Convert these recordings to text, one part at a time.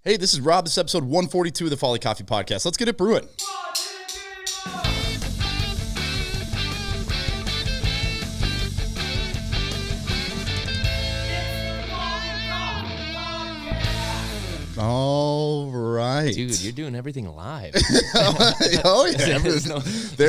Hey, this is Rob. This is episode 142 of the Folly Coffee Podcast. Let's get it brewing. All right. Dude, you're doing everything live. Oh, yeah. There's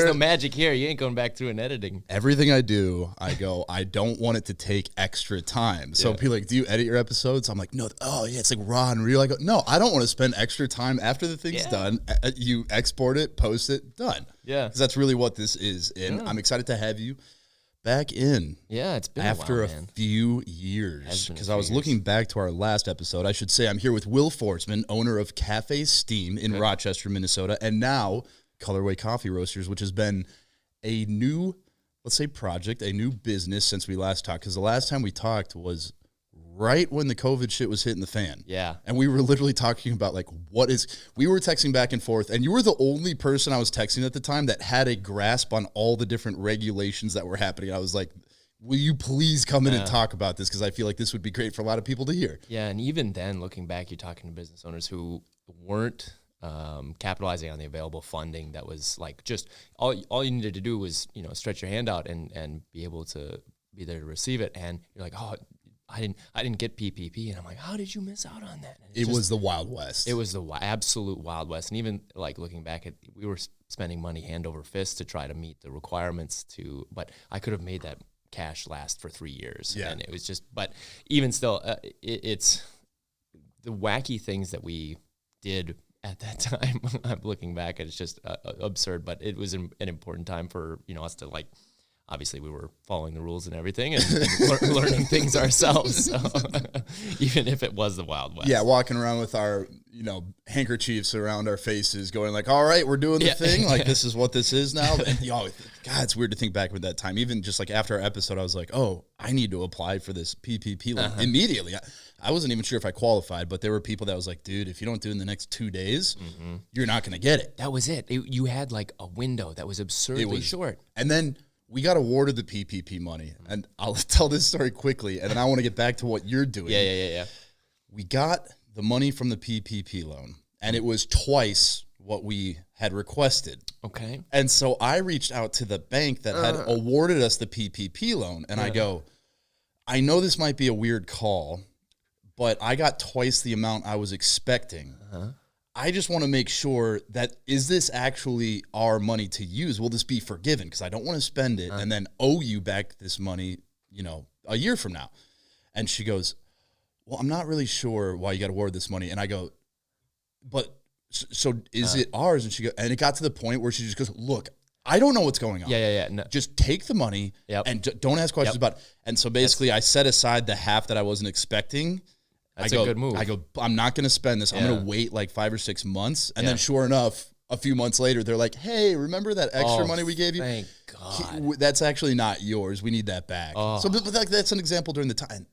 no magic here. You ain't going back through and editing. Everything I do, I go, I don't want it to take extra time. So people are like, do you edit your episodes? I'm like, no. Oh, yeah, it's like raw and real. I go, no, I don't want to spend extra time after the thing's done. You export it, post it, done. Yeah. Because that's really what this is. And I'm excited to have you back in. Yeah, it's been after a while, man. Few years. Because I was looking back to our last episode. I should say I'm here with Will Forsman, owner of Cafe Steam in Rochester, Minnesota, and now Colorway Coffee Roasters, which has been a new, let's say, project, a new business since we last talked. Because the last time we talked was right when the COVID shit was hitting the fan. Yeah. And we were literally talking about, like, we were texting back and forth, and you were the only person I was texting at the time that had a grasp on all the different regulations that were happening. I was like, will you please come in and talk about this? Because I feel like this would be great for a lot of people to hear. Yeah, and even then, looking back, you're talking to business owners who weren't capitalizing on the available funding that was, like, just all you needed to do was, stretch your hand out and be able to be there to receive it. And you're like, oh, I didn't get PPP, and I'm like, how did you miss out on that? It was the Wild West. It was the absolute Wild West, and even like looking back at, we were spending money hand over fist to try to meet the requirements but I could have made that cash last for 3 years, and it was just. But even still, it's the wacky things that we did at that time. I'm looking back, and it's just absurd, but it was an important time for us to, like. Obviously, we were following the rules and everything and learning things ourselves, so, even if it was the Wild West. Yeah, walking around with our, handkerchiefs around our faces going like, all right, we're doing the thing. Like, this is what this is now. And, God, it's weird to think back with that time. Even just like after our episode, I was like, oh, I need to apply for this PPP loan immediately. I wasn't even sure if I qualified, but there were people that was like, dude, if you don't do it in the next 2 days, you're not going to get it. That was it. You had like a window that was absurdly short. And then we got awarded the PPP money, and I'll tell this story quickly, and then I want to get back to what you're doing. Yeah. We got the money from the PPP loan, and it was twice what we had requested. Okay. And so I reached out to the bank that had awarded us the PPP loan, and I go, I know this might be a weird call, but I got twice the amount I was expecting. I just want to make sure that, is this actually our money to use? Will this be forgiven? Because I don't want to spend it and then owe you back this money, a year from now. And she goes, well, I'm not really sure why you got awarded this money. And I go, but so is it ours? And she goes, and it got to the point where she just goes, look, I don't know what's going on. Yeah. No. Just take the money and don't ask questions about it. And so basically I set aside the half that I wasn't expecting. That's a good move. I go, I'm not going to spend this. I'm going to wait like 5 or 6 months. And then sure enough, a few months later, they're like, hey, remember that extra money we gave you? Thank God. That's actually not yours. We need that back. So but that's an example during the time.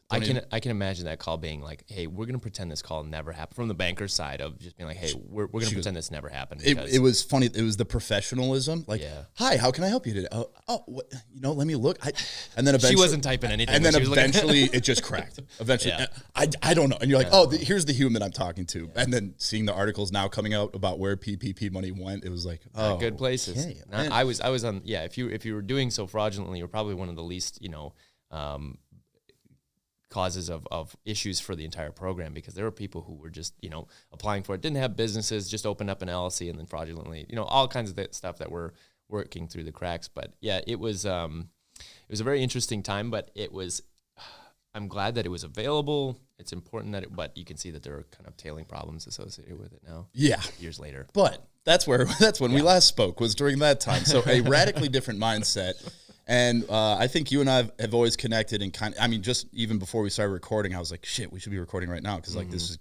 I can imagine that call being like, hey, we're going to pretend this call never happened, from the banker's side of just being like, hey, we're going to pretend this never happened. It was funny. It was the professionalism. Like, hi, how can I help you today? What, let me look. And then eventually. She wasn't typing anything. And then eventually it just cracked. Eventually. I don't know. And you're like, here's the human I'm talking to. Yeah. And then seeing the articles now coming out about where PPP money went, it was like, good places. Okay. I was on, if you were doing so fraudulently, you're probably one of the least, causes of issues for the entire program, because there were people who were just, applying for it, didn't have businesses, just opened up an LLC and then fraudulently, all kinds of stuff that were working through the cracks. But yeah, it was a very interesting time, but I'm glad that it was available. It's important but you can see that there are kind of tailing problems associated with it now. Yeah. Years later. But that's when we last spoke, was during that time. So a radically different mindset. And I think you and I have always connected, and just even before we started recording, I was like, shit, we should be recording right now. Because this is,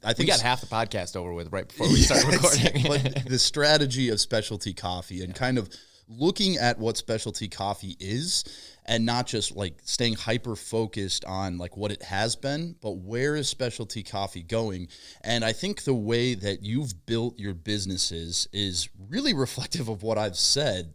I think we got half the podcast over with right before we started recording. But the strategy of specialty coffee and kind of looking at what specialty coffee is, and not just like staying hyper focused on like what it has been, but where is specialty coffee going? And I think the way that you've built your businesses is really reflective of what I've said.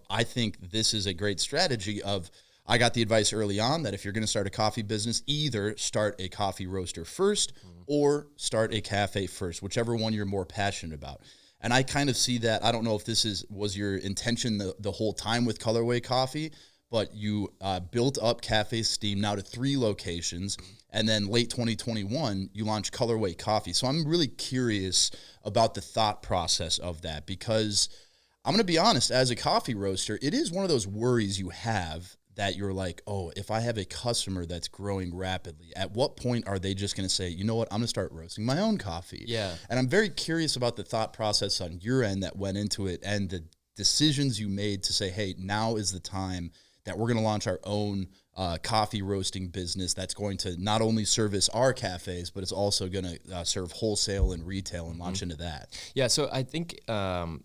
I think this is a great strategy of, I got the advice early on that if you're going to start a coffee business, either start a coffee roaster first or start a cafe first, whichever one you're more passionate about. And I kind of see that. I don't know if this was your intention the whole time with Colorway Coffee, but you built up Cafe Steam now to 3 locations, and then late 2021, you launched Colorway Coffee. So I'm really curious about the thought process of that, because I'm going to be honest, as a coffee roaster, it is one of those worries you have that you're like, oh, if I have a customer that's growing rapidly, at what point are they just going to say, you know what, I'm going to start roasting my own coffee? Yeah. And I'm very curious about the thought process on your end that went into it and the decisions you made to say, hey, now is the time that we're going to launch our own coffee roasting business that's going to not only service our cafes, but it's also going to serve wholesale and retail and launch into that. Yeah, so I think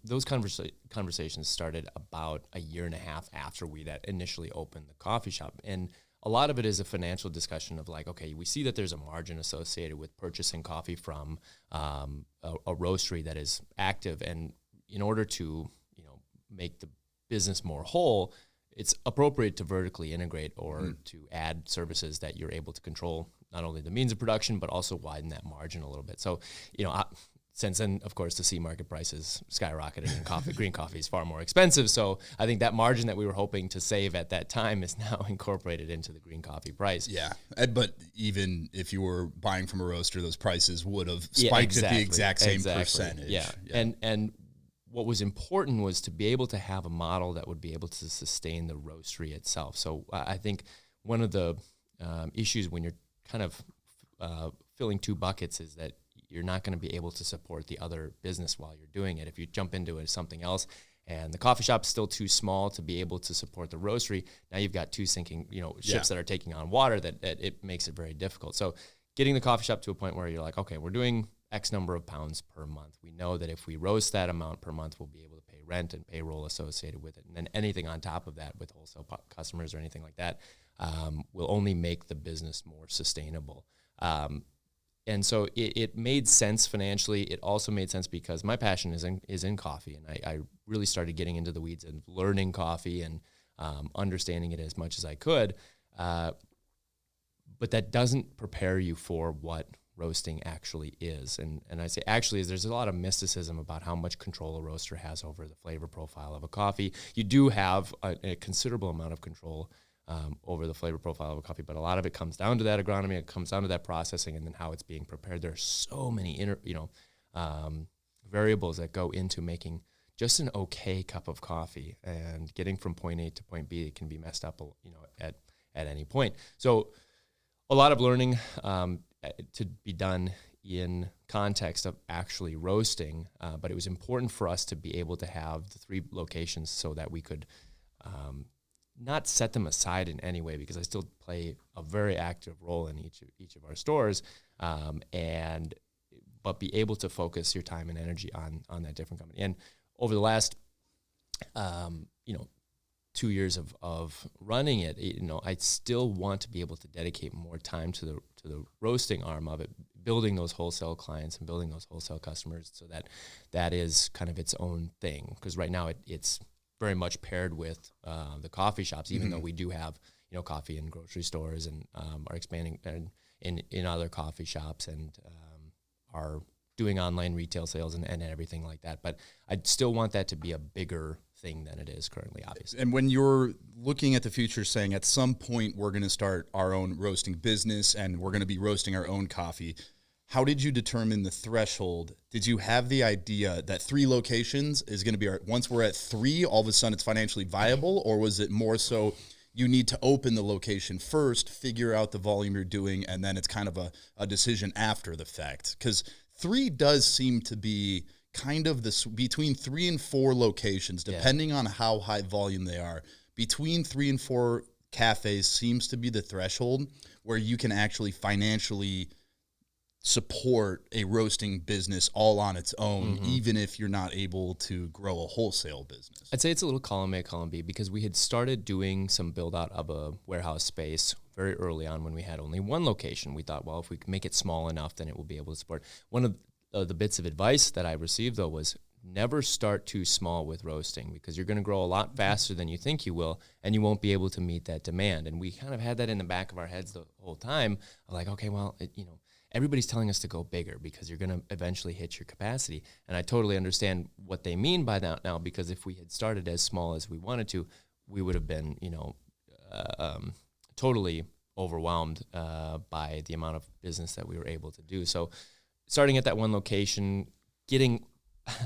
those conversations started about a year and a half after we initially opened the coffee shop. And a lot of it is a financial discussion of like, okay, we see that there's a margin associated with purchasing coffee from a roastery that is active. And in order to, make the business more whole, it's appropriate to vertically integrate or to add services that you're able to control not only the means of production, but also widen that margin a little bit. So, since then, of course, the C market prices skyrocketed and green coffee is far more expensive. So I think that margin that we were hoping to save at that time is now incorporated into the green coffee price. Yeah. But even if you were buying from a roaster, those prices would have spiked at the exact same percentage. Yeah. And what was important was to be able to have a model that would be able to sustain the roastery itself. So I think one of the issues when you're kind of filling 2 buckets is that you're not going to be able to support the other business while you're doing it. If you jump into it as something else and the coffee shop's still too small to be able to support the roastery, now you've got 2 sinking ships that are taking on water that it makes it very difficult. So getting the coffee shop to a point where you're like, okay, we're doing X number of pounds per month. We know that if we roast that amount per month, we'll be able to pay rent and payroll associated with it. And then anything on top of that with wholesale customers or anything like that will only make the business more sustainable. And so it made sense financially. It also made sense because my passion is in coffee. And I really started getting into the weeds and learning coffee and understanding it as much as I could. But that doesn't prepare you for what roasting actually is. And I say actually is there's a lot of mysticism about how much control a roaster has over the flavor profile of a coffee. You do have a considerable amount of control over the flavor profile of a coffee, but a lot of it comes down to that agronomy, it comes down to that processing, and then how it's being prepared. There are so many variables that go into making just an okay cup of coffee, and getting from point A to point B, it can be messed up, at any point. So a lot of learning to be done in context of actually roasting, but it was important for us to be able to have the 3 locations so that we could not set them aside in any way, because I still play a very active role in each of our stores, but be able to focus your time and energy on that different company. And over the last 2 years of running it, I still want to be able to dedicate more time to the roasting arm of it, building those wholesale clients and building those wholesale customers, so that is kind of its own thing. Because right now it's very much paired with the coffee shops, even though we do have coffee in grocery stores and are expanding in other coffee shops and are doing online retail sales and everything like that. But I still want that to be a bigger thing than it is currently, obviously. And when you're looking at the future, saying at some point we're going to start our own roasting business and we're going to be roasting our own coffee, how did you determine the threshold? Did you have the idea that 3 locations is going to be once we're at 3, all of a sudden it's financially viable? Or was it more so you need to open the location first, figure out the volume you're doing, and then it's kind of a decision after the fact? Because 3 does seem to be kind of this between 3 and 4 locations, depending on how high volume they are. Between 3 and 4 cafes seems to be the threshold where you can actually financially support a roasting business all on its own, even if you're not able to grow a wholesale business. I'd say it's a little column A, column B, because we had started doing some build out of a warehouse space very early on when we had only 1 location. We thought, well, if we can make it small enough, then it will be able to support. One of the bits of advice that I received, though, was never start too small with roasting, because you're going to grow a lot faster than you think you will, and you won't be able to meet that demand. And we kind of had that in the back of our heads the whole time, like, okay, well, everybody's telling us to go bigger because you're going to eventually hit your capacity. And I totally understand what they mean by that now, because if we had started as small as we wanted to, we would have been, totally overwhelmed by the amount of business that we were able to do. So starting at that one location, getting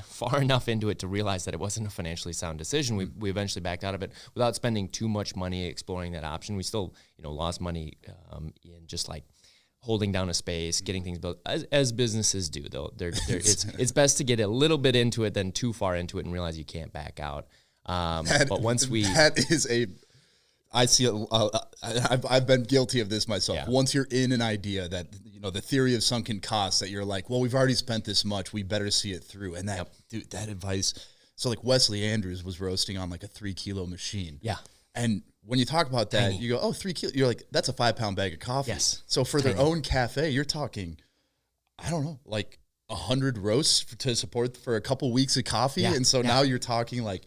far enough into it to realize that it wasn't a financially sound decision, we eventually backed out of it without spending too much money exploring that option. We still, lost money in just like holding down a space, getting things built, as businesses do, though. It's best to get a little bit into it than too far into it and realize you can't back out. But once I see I've been guilty of this myself. Yeah. Once you're in an idea that, the theory of sunken costs, that you're like, well, we've already spent this much, we better see it through. And that, dude, that advice. So like Wesley Andrews was roasting on like a 3-kilo machine. Yeah. And when you talk about that, Tiny. you go, oh, 3 kilos. You're like, that's a 5-pound bag of coffee. Yes. So for Tiny. their own cafe, you're talking, I don't know, like 100 roasts to support for a couple weeks of coffee. Yeah. And so now you're talking like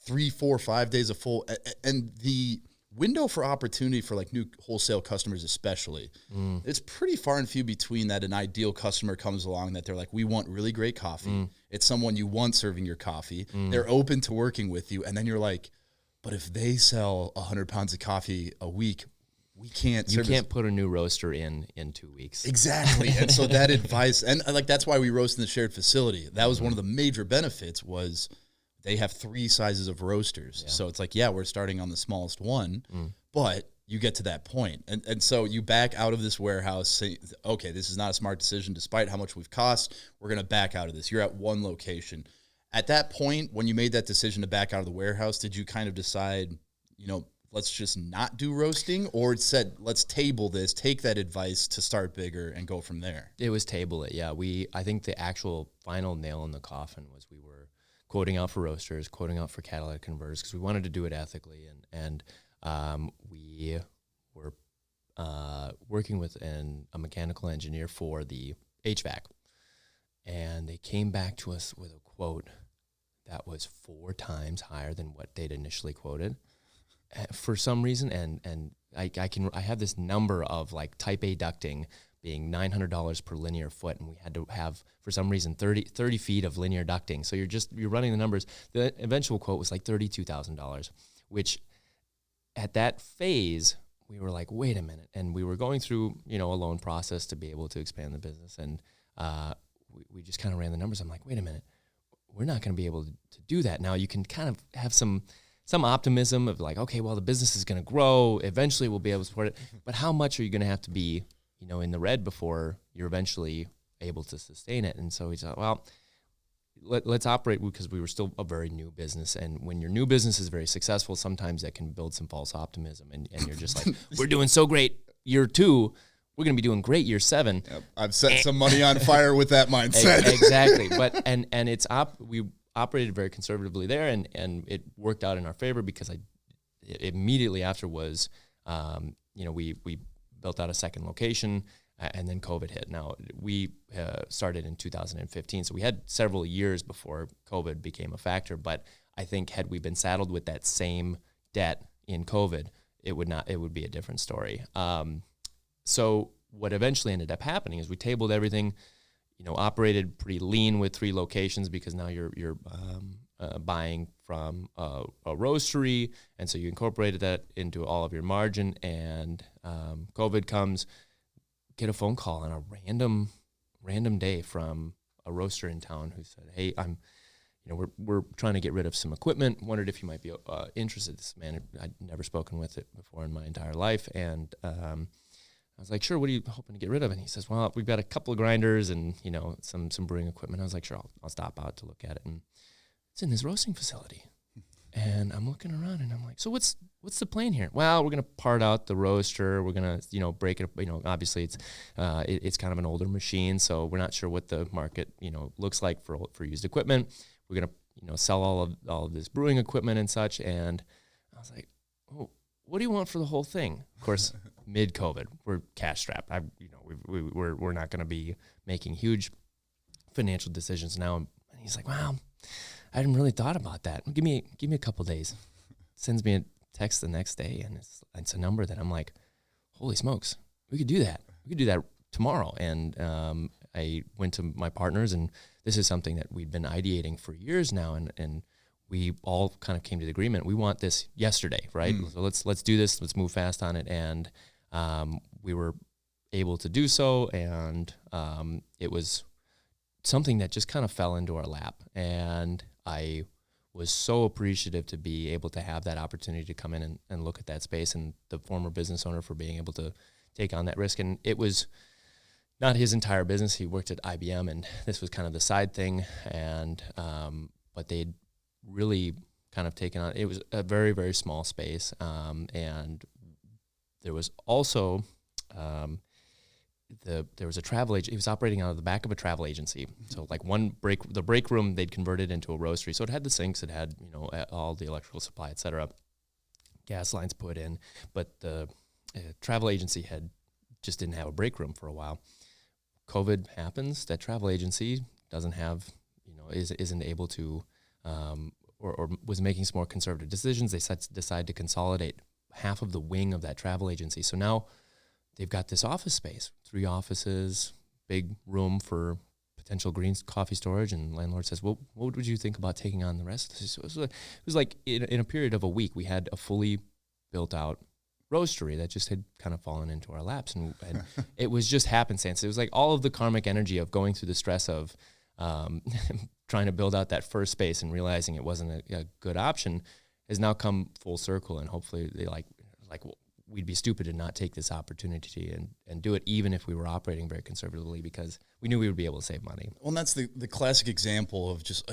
3, 4, 5 days of full. And the window for opportunity for like new wholesale customers especially, it's pretty far and few between that an ideal customer comes along that they're like, we want really great coffee. It's someone you want serving your coffee. They're open to working with you. And then you're like, but if they sell 100 pounds of coffee a week, we can't. You can't put a new roaster in 2 weeks. Exactly. And so that advice, and like that's why we roast in the shared facility. That was one of the major benefits, was they have 3 sizes of roasters. Yeah. So it's like, we're starting on the smallest one, but you get to that point. And so you back out of this warehouse, say, okay, this is not a smart decision. Despite how much we've cost, we're going to back out of this. You're at one location. At that point, when you made that decision to back out of the warehouse, did you kind of decide, let's just not do roasting? Or it said, let's table this, take that advice to start bigger and go from there? It was table it, yeah. I think the actual final nail in the coffin was we were quoting out for roasters, quoting out for catalytic converters, because we wanted to do it ethically. And we were working with a mechanical engineer for the HVAC. And they came back to us with a quote that was 4 times higher than what they'd initially quoted for some reason. And I have this number of like type A ducting being $900 per linear foot, and we had to have, for some reason, 30 feet of linear ducting. So you're running the numbers. The eventual quote was like $32,000, which at that phase we were like, wait a minute. And we were going through, a loan process to be able to expand the business, and we just kind of ran the numbers. I'm like, wait a minute, we're not going to be able to do that. Now you can kind of have some optimism of like, okay, well, the business is going to grow. Eventually we'll be able to support it. But how much are you going to have to be, in the red before you're eventually able to sustain it? And so we thought, well, let's operate, because we were still a very new business. And when your new business is very successful, sometimes that can build some false optimism. And you're just like, we're doing so great year 2. We're going to be doing great year 7. Yep. I've set some money on fire with that mindset. Exactly. But, and we operated very conservatively there, and it worked out in our favor, because immediately after was, we built out a second location, and then COVID hit. Now, we started in 2015, so we had several years before COVID became a factor. But I think had we been saddled with that same debt in COVID, it would be a different story. So what eventually ended up happening is we tabled everything, operated pretty lean with 3 locations, because now you're buying from a roastery, and so you incorporated that into all of your margin. And COVID comes, get a phone call on a random day from a roaster in town who said, "Hey, we're trying to get rid of some equipment. Wondered if you might be interested." This man, I'd never spoken with it before in my entire life, and I was like, "Sure, what are you hoping to get rid of?" And he says, "Well, we've got a couple of grinders and, some brewing equipment." I was like, "Sure, I'll stop out to look at it." And it's in this roasting facility. And I'm looking around and I'm like, "So what's the plan here?" "Well, we're going to part out the roaster. We're going to, break it up. Obviously it's kind of an older machine, so we're not sure what the market, looks like for used equipment. We're going to, sell all of this brewing equipment and such." And I was like, "Oh, what do you want for the whole thing?" Of course, mid-COVID, we're cash strapped. We're not going to be making huge financial decisions now. And he's like, "Wow, I hadn't really thought about that. Give me a couple days. Sends me a text the next day, and it's a number that I'm like, holy smokes, we could do that. We could do that tomorrow. And I went to my partners, and this is something that we'd been ideating for years now, and we all kind of came to the agreement. We want this yesterday, right? So let's do this. Let's move fast on it. And we were able to do so, and it was something that just kind of fell into our lap. And I was so appreciative to be able to have that opportunity to come in and look at that space, and the former business owner for being able to take on that risk. And it was not his entire business. He worked at IBM, and this was kind of the side thing. And but they'd really kind of taken on, it was a very, very small space. And there was also, there was a travel agent. He was operating out of the back of a travel agency. So like the break room, they'd converted into a roastery. So it had the sinks, it had, all the electrical supply, et cetera, gas lines put in, but the travel agency just didn't have a break room for a while. COVID happens. That travel agency doesn't have, isn't able to, or was making some more conservative decisions. They decide to consolidate half of the wing of that travel agency. So now they've got this office space, 3 offices, big room for potential green coffee storage. And landlord says, well, what would you think about taking on the rest of this? So it was like in a period of a week, we had a fully built out roastery that just had kind of fallen into our laps, and it was just happenstance. It was like all of the karmic energy of going through the stress of trying to build out that first space and realizing it wasn't a good option has now come full circle, and hopefully they well, we'd be stupid to not take this opportunity and do it, even if we were operating very conservatively, because we knew we would be able to save money. Well, and that's the classic example of just,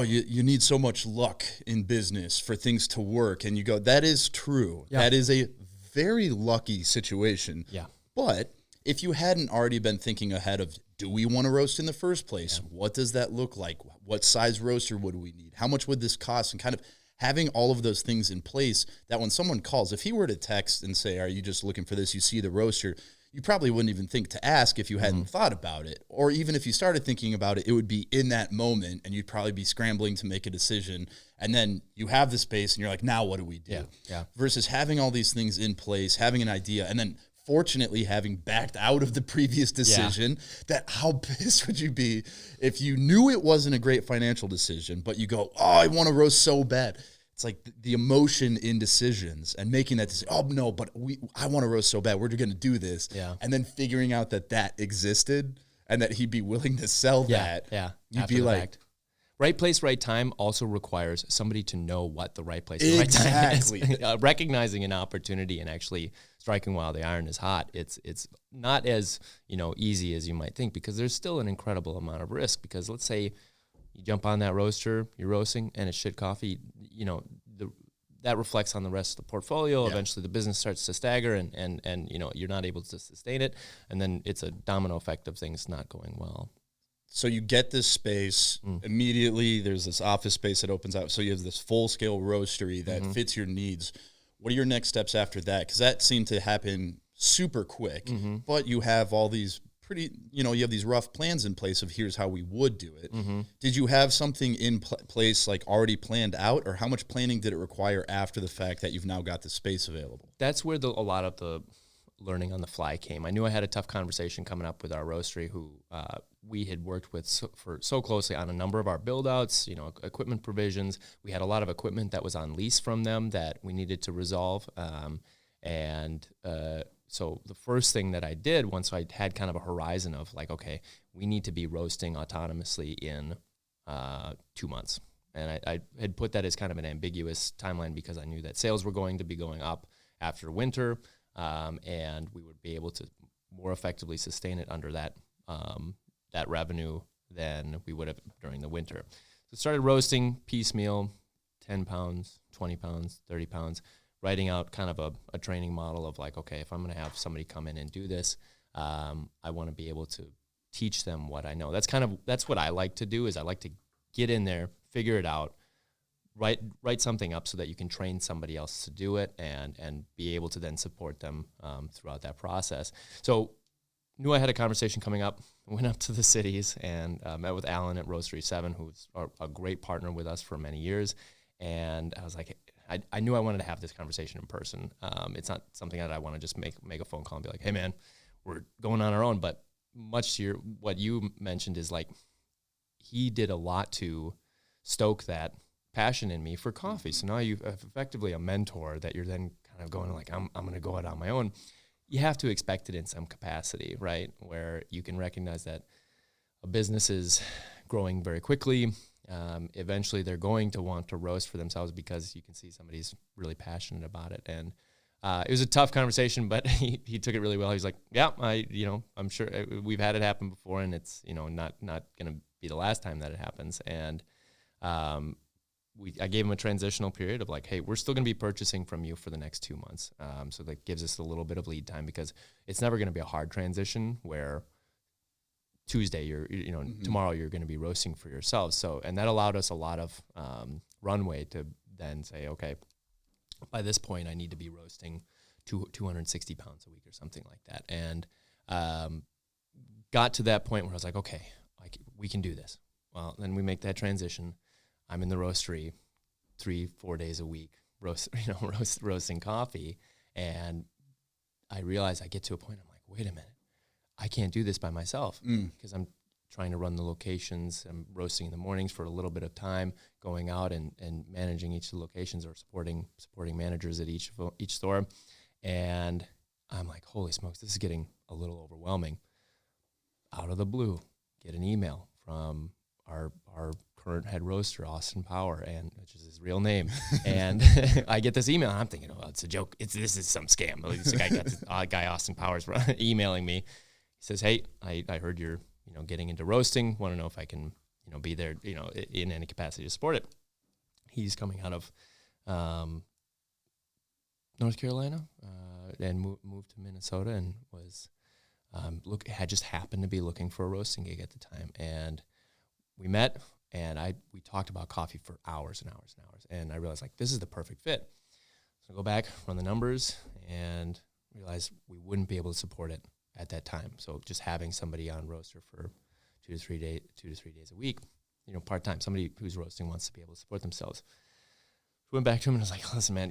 you need so much luck in business for things to work. And you go, that is true. Yeah. That is a very lucky situation. Yeah. But if you hadn't already been thinking ahead of, do we want to roast in the first place? Yeah. What does that look like? What size roaster would we need? How much would this cost? And kind of having all of those things in place, that when someone calls, if he were to text and say, are you just looking for this? You see the roaster, you probably wouldn't even think to ask if you hadn't thought about it. Or even if you started thinking about it, it would be in that moment, and you'd probably be scrambling to make a decision. And then you have the space, and you're like, now what do we do? Yeah. Versus having all these things in place, having an idea, and then fortunately having backed out of the previous decision. That how pissed would you be if you knew it wasn't a great financial decision, but you go, I want to roast so bad. It's like the emotion in decisions and making that decision. Oh no, but I want to roast so bad. We're going to do this. Yeah. And then figuring out that existed and that he'd be willing to sell that. Yeah. You'd After be the like, fact. Right place, right time also requires somebody to know what the right place and right time is. Recognizing an opportunity and actually striking while the iron is hot. It's not as easy as you might think, because there's still an incredible amount of risk. Because let's say you jump on that roaster, you're roasting, and it's shit coffee. That reflects on the rest of the portfolio. Yeah. Eventually, the business starts to stagger, and you're not able to sustain it, and then it's a domino effect of things not going well. So you get this space immediately. There's this office space that opens up. So you have this full-scale roastery that fits your needs. What are your next steps after that? Because that seemed to happen super quick. But you have all these you have these rough plans in place of here's how we would do it. Did you have something in place, like already planned out, or how much planning did it require after the fact that you've now got the space available? That's where a lot of the learning on the fly came. I knew I had a tough conversation coming up with our roastery, who we had worked with so closely on a number of our build-outs, equipment provisions. We had a lot of equipment that was on lease from them that we needed to resolve. So the first thing that I did, once I had kind of a horizon of like, okay, we need to be roasting autonomously in 2 months. And I had put that as kind of an ambiguous timeline, because I knew that sales were going to be going up after winter, and we would be able to more effectively sustain it under that revenue than we would have during the winter. So started roasting piecemeal, 10 pounds, 20 pounds, 30 pounds, writing out kind of a training model of like, okay, if I'm going to have somebody come in and do this, I want to be able to teach them what I know. That's what I like to do, is I like to get in there, figure it out, write something up so that you can train somebody else to do it and be able to then support them throughout that process. So knew I had a conversation coming up. Went up to the cities and met with Alan at Roastery 7, who's a great partner with us for many years. And I was like, I knew I wanted to have this conversation in person. It's not something that I want to just make a phone call and be like, hey, man, we're going on our own. But much to what you mentioned is like, he did a lot to stoke that passion in me for coffee. So now you have effectively a mentor that you're then kind of going like, I'm going to go out on my own. You have to expect it in some capacity, right? Where you can recognize that a business is growing very quickly. Eventually they're going to want to roast for themselves because you can see somebody's really passionate about it. And it was a tough conversation, but he took it really well. He was like, yeah, I'm sure we've had it happen before, and it's, not going to be the last time that it happens. And I gave him a transitional period of like, hey, we're still going to be purchasing from you for the next 2 months. So that gives us a little bit of lead time, because it's never going to be a hard transition where Tuesday, tomorrow you're going to be roasting for yourselves. So, and that allowed us a lot of runway to then say, okay, by this point I need to be roasting 260 pounds a week or something like that. And got to that point where I was like, okay, we can do this. Well, then we make that transition. I'm in the roastery 3-4 days a week, roasting coffee. And I realized I get to a point, I'm like, wait a minute, I can't do this by myself, because I'm trying to run the locations. I'm roasting in the mornings for a little bit of time, going out and managing each of the locations, or supporting managers at each store. And I'm like, holy smokes, this is getting a little overwhelming. Out of the blue, get an email from our current head roaster, Austin Power, and which is his real name. And I get this email, and I'm thinking, oh, it's a joke. This is some scam. This guy Austin Powers emailing me. He says, hey, I heard you're getting into roasting. Want to know if I can be there in any capacity to support it. He's coming out of North Carolina and moved to Minnesota, and was had just happened to be looking for a roasting gig at the time. And we met, and we talked about coffee for hours and hours and hours. And I realized, like, this is the perfect fit. So I go back, run the numbers, and realize we wouldn't be able to support it at that time. So just having somebody on roaster for 2 to 3 days a week, part-time, somebody who's roasting wants to be able to support themselves. We went back to him and I was like, listen, man,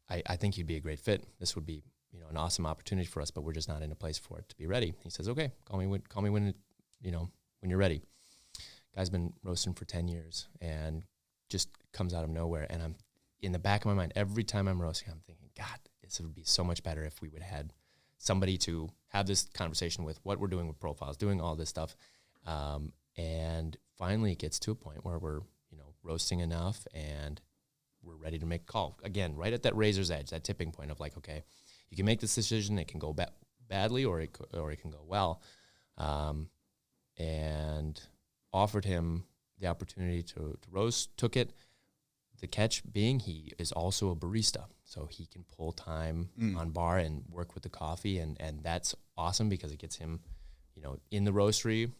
I think you'd be a great fit. This would be, an awesome opportunity for us, but we're just not in a place for it to be ready. He says, okay, call me when you're ready. Guy's been roasting for 10 years and just comes out of nowhere. And I'm in the back of my mind, every time I'm roasting, I'm thinking, God, this would be so much better if we would have had somebody to have this conversation with, what we're doing with profiles, doing all this stuff. And finally it gets to a point where we're, roasting enough and we're ready to make a call. Again, right at that razor's edge, that tipping point of like, okay, you can make this decision. It can go badly or it can go well. And offered him the opportunity to roast, took it. The catch being he is also a barista, so he can pull time on bar and work with the coffee, and that's awesome because it gets him, in the roastery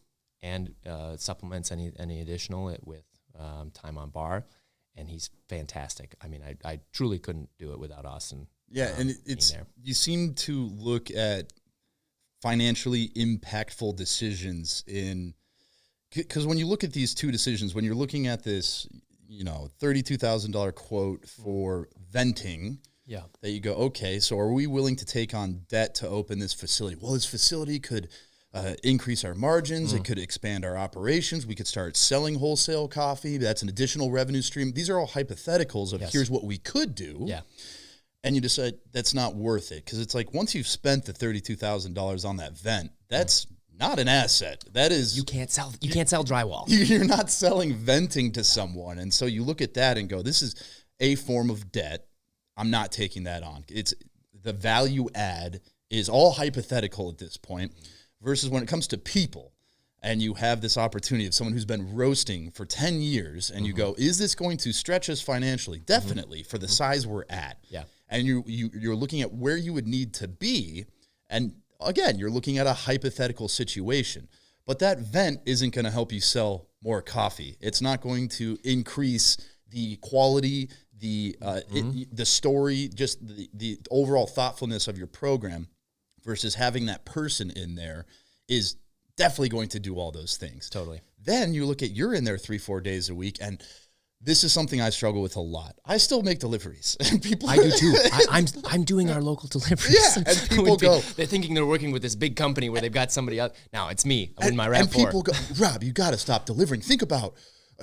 and supplements any additional with time on bar, and he's fantastic. I mean, I truly couldn't do it without Austin. Yeah, and you seem to look at financially impactful decisions because when you look at these two decisions, when you're looking at this, $32,000 quote for venting, that you go, okay, so are we willing to take on debt to open this facility? Well, this facility could increase our margins. It could expand our operations. We could start selling wholesale coffee. That's an additional revenue stream. These are all hypotheticals of here's what we could do. Yeah. And you decide that's not worth it, because it's like once you've spent the $32,000 on that vent, that's not an asset. That is, you can't sell drywall. You're not selling venting to someone, and so you look at that and go, this is a form of debt. I'm not taking that on. It's the value add is all hypothetical at this point, versus when it comes to people, and you have this opportunity of someone who's been roasting for 10 years, and you go, is this going to stretch us financially? Definitely, for the size we're at. Yeah. And you're looking at where you would need to be, and again, you're looking at a hypothetical situation. But that vent isn't going to help you sell more coffee. It's not going to increase the quality, the story, just the overall thoughtfulness of your program. versus having that person in there is definitely going to do all those things. Totally. Then you look at you're in there 3-4 days a week, and this is something I struggle with a lot. I still make deliveries, and people. I do too. I'm doing our local deliveries. Yeah, and people go. They're thinking they're working with this big company where they've got somebody else. Now it's me. I'm in my RAV4. And people go, Rob, you got to stop delivering. Think about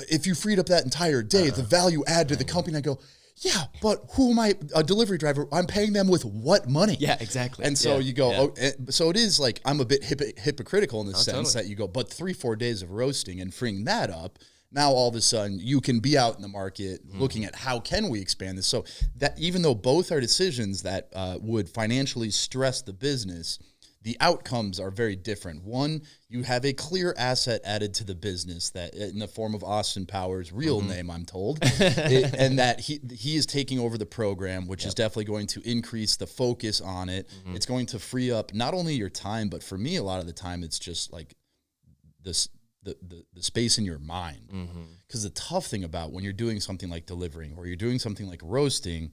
if you freed up that entire day, the value add to the company. And I go, yeah, but who am I? A delivery driver. I'm paying them with what money? Yeah, exactly. And so you go, so it is like I'm a bit hypocritical in the sense that you go, but 3-4 days of roasting and freeing that up. Now all of a sudden you can be out in the market looking at how can we expand this. So that even though both are decisions that would financially stress the business, the outcomes are very different. One, you have a clear asset added to the business that in the form of Austin Powers' real name, I'm told, and that he is taking over the program, which is definitely going to increase the focus on it. It's going to free up not only your time, but for me, a lot of the time, it's just like this. The space in your mind. Because the tough thing about when you're doing something like delivering or you're doing something like roasting,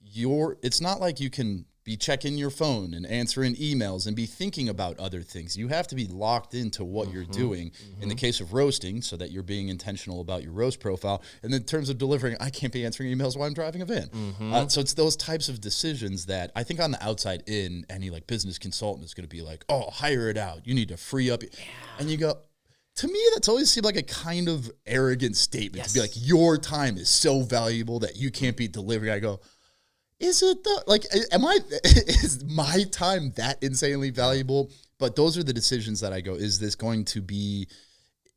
it's not like you can be checking your phone and answering emails and be thinking about other things. You have to be locked into what you're doing in the case of roasting so that you're being intentional about your roast profile. And in terms of delivering, I can't be answering emails while I'm driving a van. So it's those types of decisions that I think on the outside in, any like business consultant is going to be like, oh, hire it out. You need to free up. And you go, to me, that's always seemed like a kind of arrogant statement to be like, your time is so valuable that you can't be delivering. I go, is it though? Like, is my time that insanely valuable? But those are the decisions that I go, is this going to be,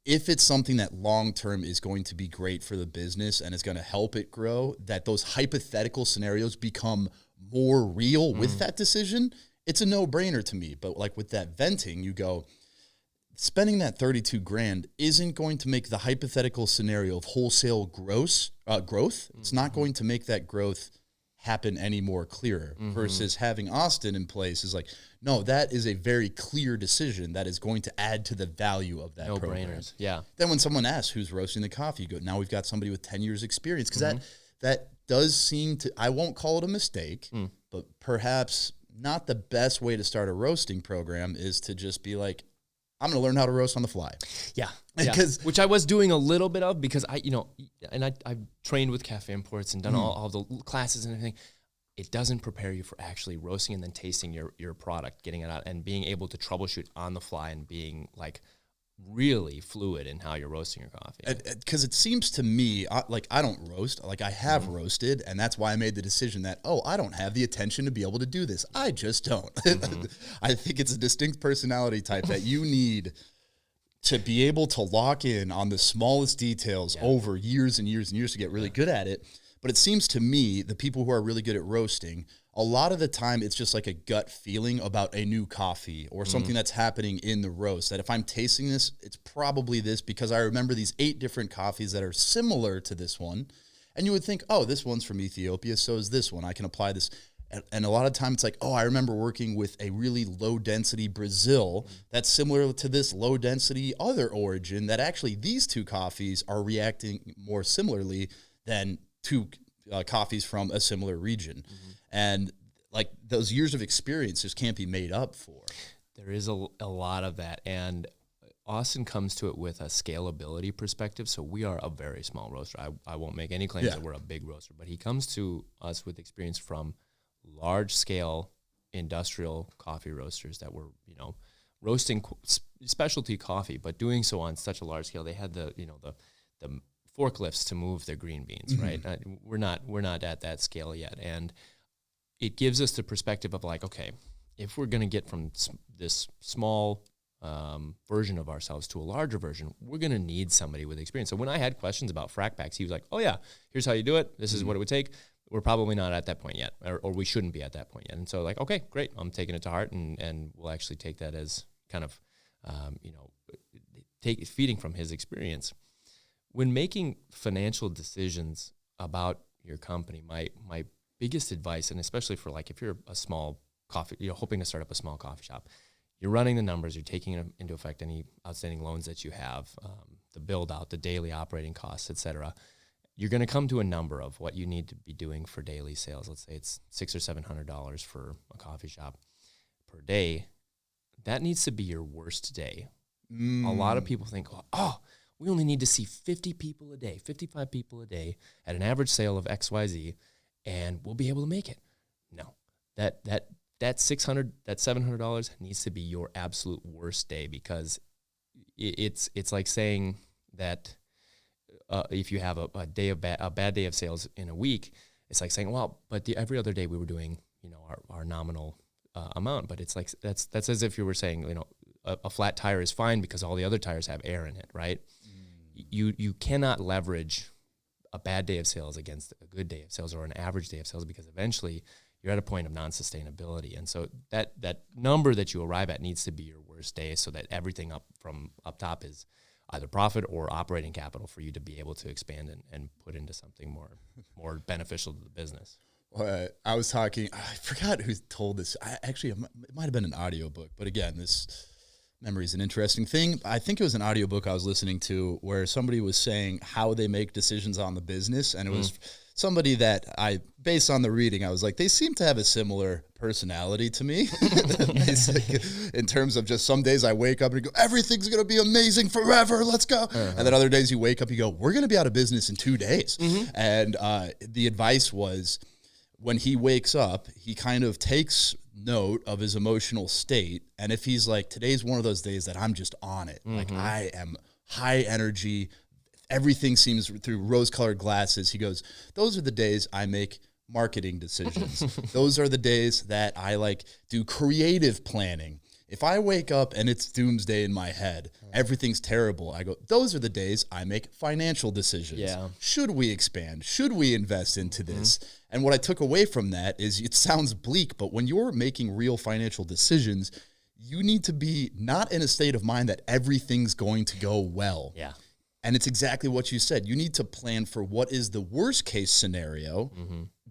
if it's something that long-term is going to be great for the business and is going to help it grow, that those hypothetical scenarios become more real with that decision, it's a no-brainer to me. But like with that venting, you go, spending that $32,000 isn't going to make the hypothetical scenario of wholesale growth. It's not going to make that growth happen any more clearer versus having Austin in place is like, no, that is a very clear decision that is going to add to the value of that program. No-brainers, yeah. Then when someone asks who's roasting the coffee, you go, now we've got somebody with 10 years experience. Because that does seem to, I won't call it a mistake, but perhaps not the best way to start a roasting program is to just be like, I'm going to learn how to roast on the fly. Yeah. Which I was doing a little bit of because I've trained with Cafe Imports and done all the classes and everything. It doesn't prepare you for actually roasting and then tasting your product, getting it out and being able to troubleshoot on the fly and being like really fluid in how you're roasting your coffee. Because it seems to me, I don't roast. Like I have roasted, and that's why I made the decision that, I don't have the attention to be able to do this. I just don't. I think it's a distinct personality type that you need to be able to lock in on the smallest details over years and years and years to get really good at it. But it seems to me, the people who are really good at roasting, a lot of the time it's just like a gut feeling about a new coffee or something that's happening in the roast. That if I'm tasting this, it's probably this because I remember these 8 different coffees that are similar to this one. And you would think, this one's from Ethiopia, so is this one. I can apply this. And a lot of times it's like, I remember working with a really low-density Brazil that's similar to this low-density other origin that actually these 2 coffees are reacting more similarly than 2 coffees from a similar region. And like those years of experience just can't be made up for. There is a lot of that. And Austin comes to it with a scalability perspective. So we are a very small roaster. I won't make any claims that we're a big roaster, but he comes to us with experience from large scale industrial coffee roasters that were, roasting specialty coffee, but doing so on such a large scale. They had the forklifts to move their green beans, right? We're not at that scale yet. And it gives us the perspective of like, okay, if we're going to get from this small version of ourselves to a larger version, we're going to need somebody with experience. So when I had questions about frac packs, he was like, here's how you do it. This is what it would take. We're probably not at that point yet, or we shouldn't be at that point yet. And so like, okay, great. I'm taking it to heart and we'll actually take that as kind of, feeding from his experience. When making financial decisions about your company, my biggest advice, and especially for like if you're a small coffee, you're hoping to start up a small coffee shop, you're running the numbers, you're taking into effect any outstanding loans that you have, the build out, the daily operating costs, et cetera. You're going to come to a number of what you need to be doing for daily sales. Let's say it's $600 or $700 for a coffee shop per day, that needs to be your worst day. A lot of people think, oh, we only need to see 50 people a day, 55 people a day at an average sale of XYZ, and we'll be able to make it. No, that $600, that $700 needs to be your absolute worst day, because it's like saying that if you have a bad day of sales in a week, it's like saying, well, but every other day we were doing, our nominal amount. But it's like that's as if you were saying, a flat tire is fine because all the other tires have air in it, right? You cannot leverage a bad day of sales against a good day of sales or an average day of sales, because eventually you're at a point of non-sustainability. And so that number that you arrive at needs to be your worst day, so that everything up top is either profit or operating capital for you to be able to expand and put into something more beneficial to the business. I was talking, I forgot who told this. It might have been an audiobook, but again, this memory is an interesting thing. I think it was an audiobook I was listening to where somebody was saying how they make decisions on the business, and it was somebody that based on the reading, I was like, they seem to have a similar personality to me. In terms of just some days I wake up and go, everything's going to be amazing forever, let's go. And then other days you wake up, you go, we're going to be out of business in 2 days. And the advice was, when he wakes up, he kind of takes note of his emotional state. And if he's like, today's one of those days that I'm just on it, like I am high energy, everything seems through rose-colored glasses, he goes, those are the days I make marketing decisions. Those are the days that I do creative planning. If I wake up and it's doomsday in my head, everything's terrible, I go, those are the days I make financial decisions. Yeah. Should we expand? Should we invest into this? And what I took away from that is, it sounds bleak, but when you're making real financial decisions, you need to be not in a state of mind that everything's going to go well. Yeah. And it's exactly what you said. You need to plan for what is the worst case scenario.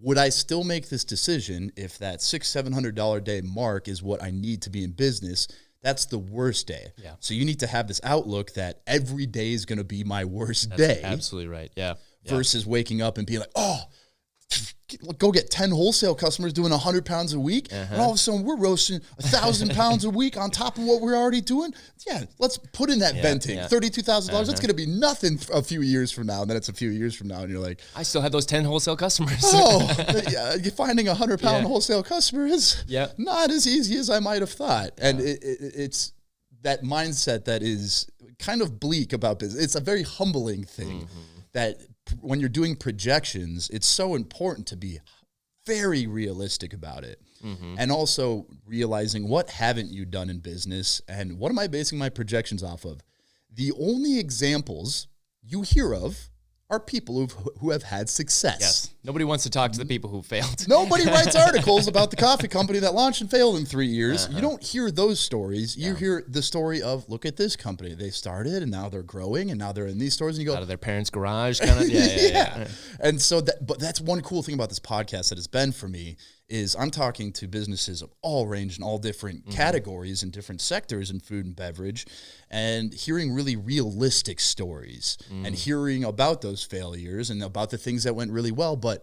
Would I still make this decision if that $600-700 day mark is what I need to be in business? That's the worst day. Yeah. So you need to have this outlook that every day is going to be my worst day. Absolutely right. Yeah. Versus waking up and being like, oh, go get 10 wholesale customers doing 100 pounds a week, and all of a sudden we're roasting 1,000 pounds a week on top of what we're already doing. Yeah, let's put in that venting. $32,000. That's going to be nothing a few years from now. And then it's a few years from now, and you're like, I still have those 10 wholesale customers. You're finding a 100-pound wholesale customer is not as easy as I might have thought. And it's that mindset that is kind of bleak about business. It's a very humbling thing that when you're doing projections, it's so important to be very realistic about it. And also realizing, what haven't you done in business and what am I basing my projections off of? The only examples you hear of are people who have had success. Yes. Nobody wants to talk to the people who failed. Nobody writes articles about the coffee company that launched and failed in 3 years. You don't hear those stories. You hear the story of, look at this company. They started and now they're growing and now they're in these stores, and you go, out of their parents' garage kind of. Yeah. And so but that's one cool thing about this podcast that has been for me, is I'm talking to businesses of all range and all different categories and different sectors in food and beverage, and hearing really realistic stories and hearing about those failures and about the things that went really well. But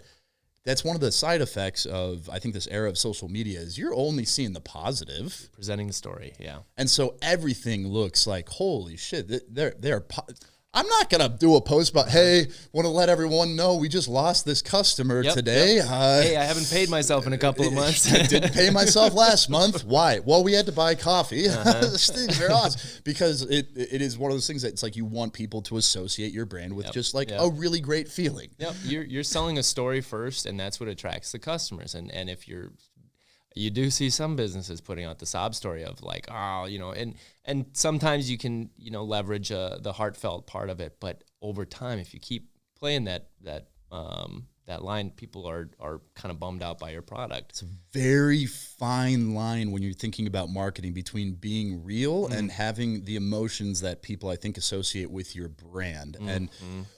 that's one of the side effects of, I think, this era of social media, is you're only seeing the positive. Presenting the story, yeah. And so everything looks like, holy shit, I'm not going to do a post about, hey, want to let everyone know we just lost this customer today. Hey, I haven't paid myself in a couple of months. I didn't pay myself last month. Why? Well, we had to buy coffee. Very awesome. Because it is one of those things that it's like you want people to associate your brand with just like a really great feeling. Yep. You're selling a story first, and that's what attracts the customers. And if you do see some businesses putting out the sob story of like, and sometimes you can, leverage the heartfelt part of it. But over time, if you keep playing that line, people are kind of bummed out by your product. It's a very fine line when you're thinking about marketing, between being real and having the emotions that people, I think, associate with your brand. And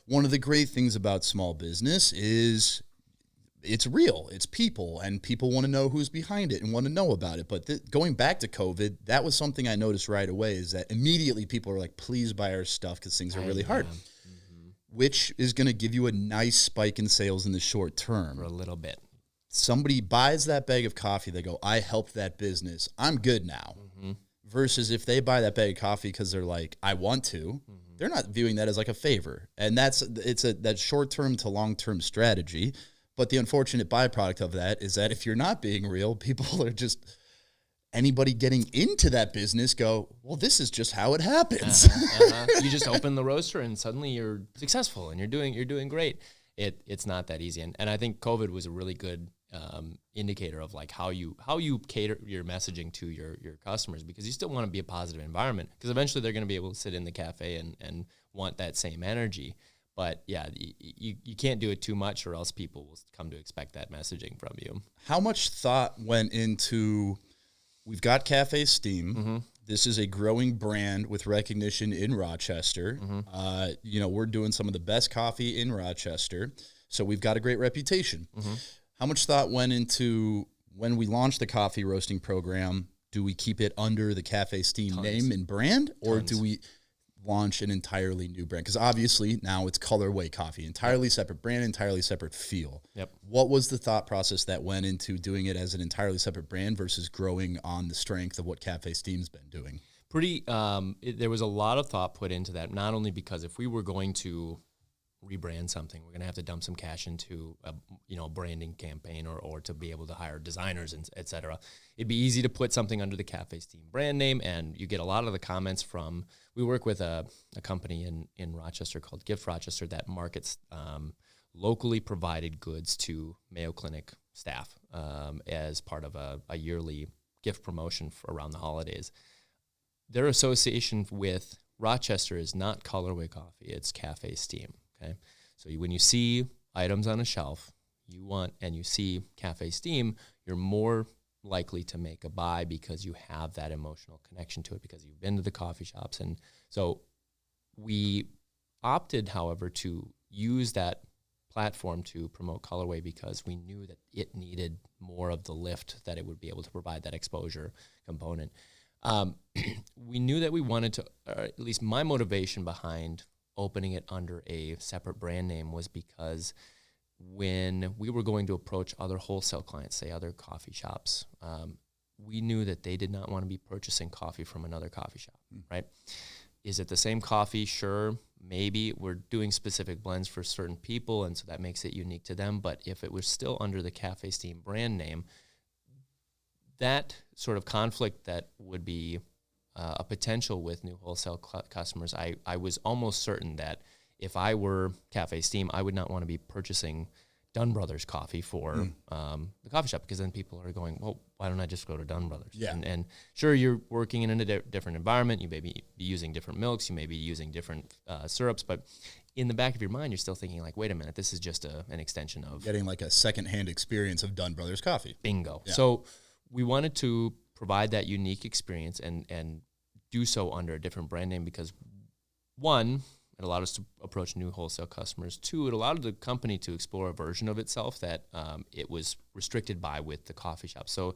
one of the great things about small business is it's real, it's people, and people want to know who's behind it and want to know about it. But going back to COVID, that was something I noticed right away, is that immediately people are like, please buy our stuff because things are really hard, which is going to give you a nice spike in sales in the short term. For a little bit. somebody buys that bag of coffee, they go, I helped that business, I'm good now. Versus if they buy that bag of coffee because they're like, I want to, they're not viewing that as like a favor. And that short-term to long-term strategy. But the unfortunate byproduct of that is that if you're not being real, people are just, anybody getting into that business go, well, this is just how it happens. You just open the roaster and suddenly you're successful and you're doing great. It's not that easy. And I think COVID was a really good indicator of like how you cater your messaging to your customers, because you still want to be a positive environment, because eventually they're going to be able to sit in the cafe and want that same energy. But yeah, you can't do it too much, or else people will come to expect that messaging from you. How much thought went into, we've got Cafe Steam. This is a growing brand with recognition in Rochester. We're doing some of the best coffee in Rochester, so we've got a great reputation. How much thought went into, when we launched the coffee roasting program, do we keep it under the Cafe Steam name and brand, or do we launch an entirely new brand? Because obviously now it's Colorway Coffee, entirely separate brand, entirely separate feel. What was the thought process that went into doing it as an entirely separate brand versus growing on the strength of what Cafe Steam's been doing? There was a lot of thought put into that, not only because if we were going to rebrand something, we're going to have to dump some cash into a branding campaign or to be able to hire designers and et cetera. It'd be easy to put something under the Cafe Steam brand name, and you get a lot of the comments from, we work with a company in Rochester called Gift Rochester that markets locally provided goods to Mayo Clinic staff as part of a yearly gift promotion around the holidays. Their association with Rochester is not Colorway Coffee, it's Cafe Steam. Okay, so when you see items on a shelf, you see Cafe Steam, you're more likely to make a buy because you have that emotional connection to it, because you've been to the coffee shops. And so we opted, however, to use that platform to promote Colorway because we knew that it needed more of the lift that it would be able to provide, that exposure component. We knew that we wanted to, at least my motivation behind opening it under a separate brand name was because when we were going to approach other wholesale clients, say other coffee shops, we knew that they did not want to be purchasing coffee from another coffee shop, right? Is it the same coffee? Sure, maybe. We're doing specific blends for certain people, and so that makes it unique to them. But if it was still under the Cafe Steam brand name, that sort of conflict that would be a potential with new wholesale customers, I was almost certain that if I were Cafe Steam, I would not want to be purchasing Dunn Brothers coffee for the coffee shop, because then people are going, well, why don't I just go to Dunn Brothers? Yeah. And sure, you're working in a different environment. You may be using different milks. You may be using different syrups. But in the back of your mind, you're still thinking like, wait a minute, this is just an extension of getting like a secondhand experience of Dunn Brothers coffee. Bingo. Yeah. So we wanted to provide that unique experience and do so under a different brand name because, one, it allowed us to approach new wholesale customers. Two, it allowed the company to explore a version of itself that it was restricted by with the coffee shop. So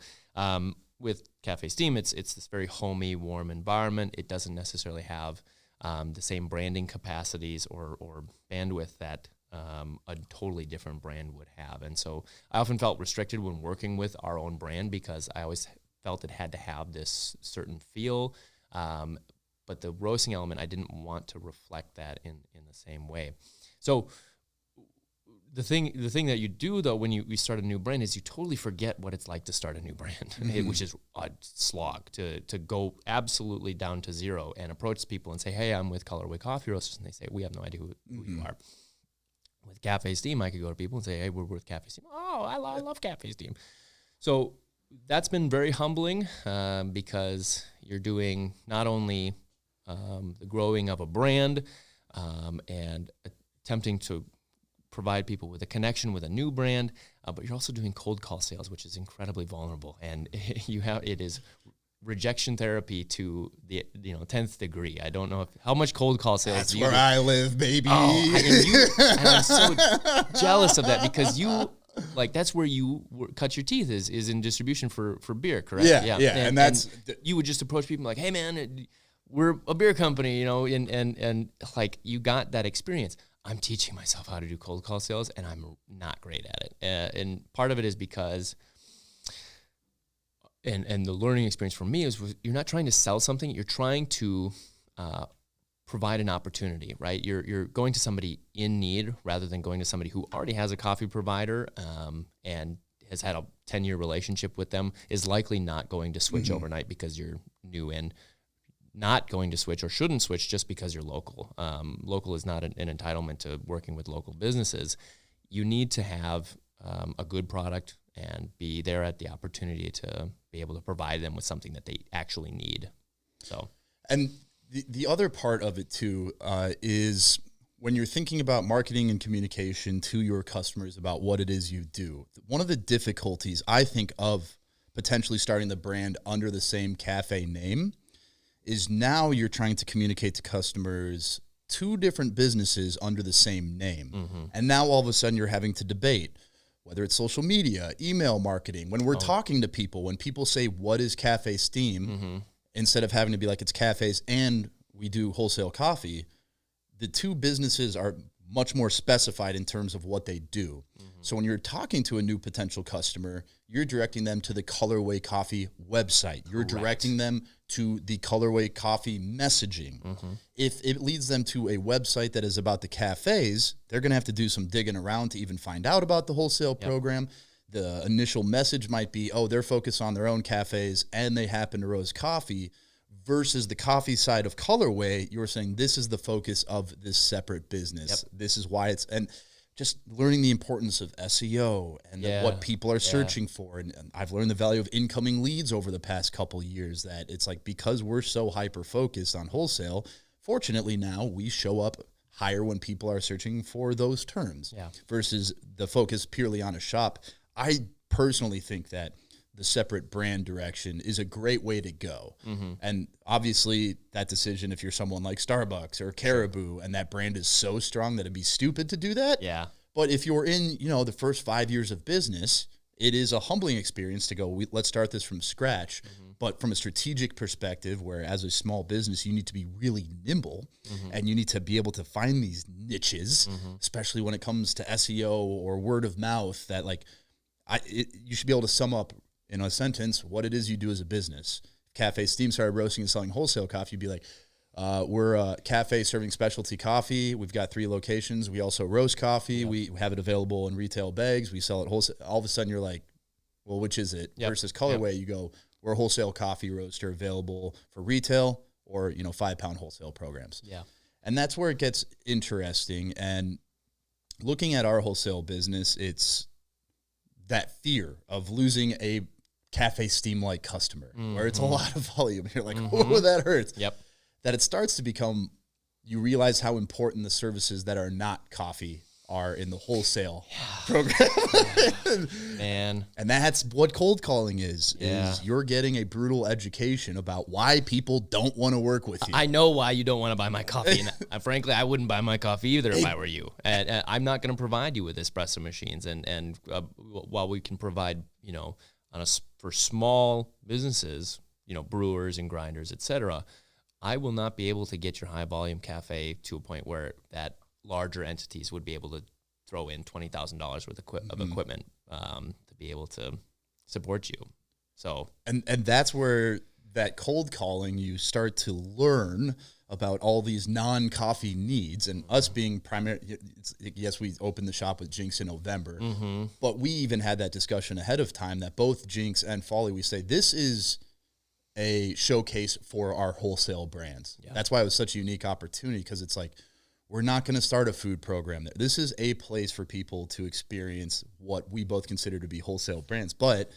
with Cafe Steam, it's this very homey, warm environment. It doesn't necessarily have the same branding capacities or bandwidth that a totally different brand would have. And so I often felt restricted when working with our own brand because I always felt it had to have this certain feel. But the roasting element, I didn't want to reflect that in the same way. So the thing that you do, though, when you start a new brand is you totally forget what it's like to start a new brand, which is a slog to go absolutely down to zero and approach people and say, hey, I'm with Colorway Coffee Roasters. And they say, we have no idea who you are. With Cafe Steam, I could go to people and say, hey, we're with Cafe Steam. Oh, I love Cafe Steam. So that's been very humbling because you're doing not only the growing of a brand and attempting to provide people with a connection with a new brand, but you're also doing cold call sales, which is incredibly vulnerable. And it is rejection therapy to the 10th degree. I don't know how much cold call sales. That's where I live, baby. And I'm so jealous of that because that's where you cut your teeth is in distribution for beer, correct? Yeah. And that's you would just approach people like, hey man, we're a beer company, and like you got that experience. I'm teaching myself how to do cold call sales, and I'm not great at it. And part of it is because, and the learning experience for me is you're not trying to sell something, you're trying to provide an opportunity, right? You're going to somebody in need rather than going to somebody who already has a coffee provider and has had a 10-year relationship with them, is likely not going to switch overnight because you're new in. Not going to switch or shouldn't switch just because you're local. Local is not an entitlement to working with local businesses. You need to have a good product and be there at the opportunity to be able to provide them with something that they actually need. So, and the other part of it too is when you're thinking about marketing and communication to your customers about what it is you do. One of the difficulties I think of potentially starting the brand under the same cafe name is now you're trying to communicate to customers two different businesses under the same name. And now all of a sudden you're having to debate whether it's social media, email marketing. When we're talking to people, when people say, what is Cafe Steam, instead of having to be like, it's cafes and we do wholesale coffee, the two businesses are much more specified in terms of what they do. So when you're talking to a new potential customer, you're directing them to the Colorway Coffee website. You're directing them to the Colorway Coffee messaging. If it leads them to a website that is about the cafes, they're going to have to do some digging around to even find out about the wholesale program. The initial message might be, oh, they're focused on their own cafes and they happen to roast coffee, versus the coffee side of Colorway. You're saying this is the focus of this separate business. This is why it's, and just learning the importance of SEO and what people are searching for. And I've learned the value of incoming leads over the past couple of years, that it's like, because we're so hyper-focused on wholesale, fortunately now we show up higher when people are searching for those terms versus the focus purely on a shop. I personally think that the separate brand direction is a great way to go. And obviously that decision, if you're someone like Starbucks or Caribou and that brand is so strong that it'd be stupid to do that. But if you're in, the first 5 years of business, it is a humbling experience to go, let's start this from scratch. But from a strategic perspective, where as a small business, you need to be really nimble and you need to be able to find these niches, especially when it comes to SEO or word of mouth, that you should be able to sum up in a sentence what it is you do as a business. If Cafe Steam started roasting and selling wholesale coffee, you'd be like, we're a cafe serving specialty coffee. We've got 3 locations. We also roast coffee. We have it available in retail bags. We sell it wholesale. All of a sudden you're like, well, which is it? Versus Colorway, you go, we're a wholesale coffee roaster available for retail or, 5-pound wholesale programs. And that's where it gets interesting. And looking at our wholesale business, it's that fear of losing a Cafe Steam-like customer, where it's a lot of volume. You're like, oh, that hurts. That it starts to become, you realize how important the services that are not coffee are in the wholesale program. Man. And that's what cold calling is you're getting a brutal education about why people don't want to work with you. I know why you don't want to buy my coffee. And frankly, I wouldn't buy my coffee either if I were you. And I'm not going to provide you with espresso machines. And while we can provide, for small businesses, brewers and grinders, et cetera, I will not be able to get your high volume cafe to a point where that larger entities would be able to throw in $20,000 worth of equipment to be able to support you. So, and that's where that cold calling, you start to learn about all these non-coffee needs, and us being primary. Yes, we opened the shop with Jinx in November, but we even had that discussion ahead of time that both Jinx and Folly, we say this is a showcase for our wholesale brands. That's why it was such a unique opportunity, because it's like, we're not going to start a food program there. This is a place for people to experience what we both consider to be wholesale brands. But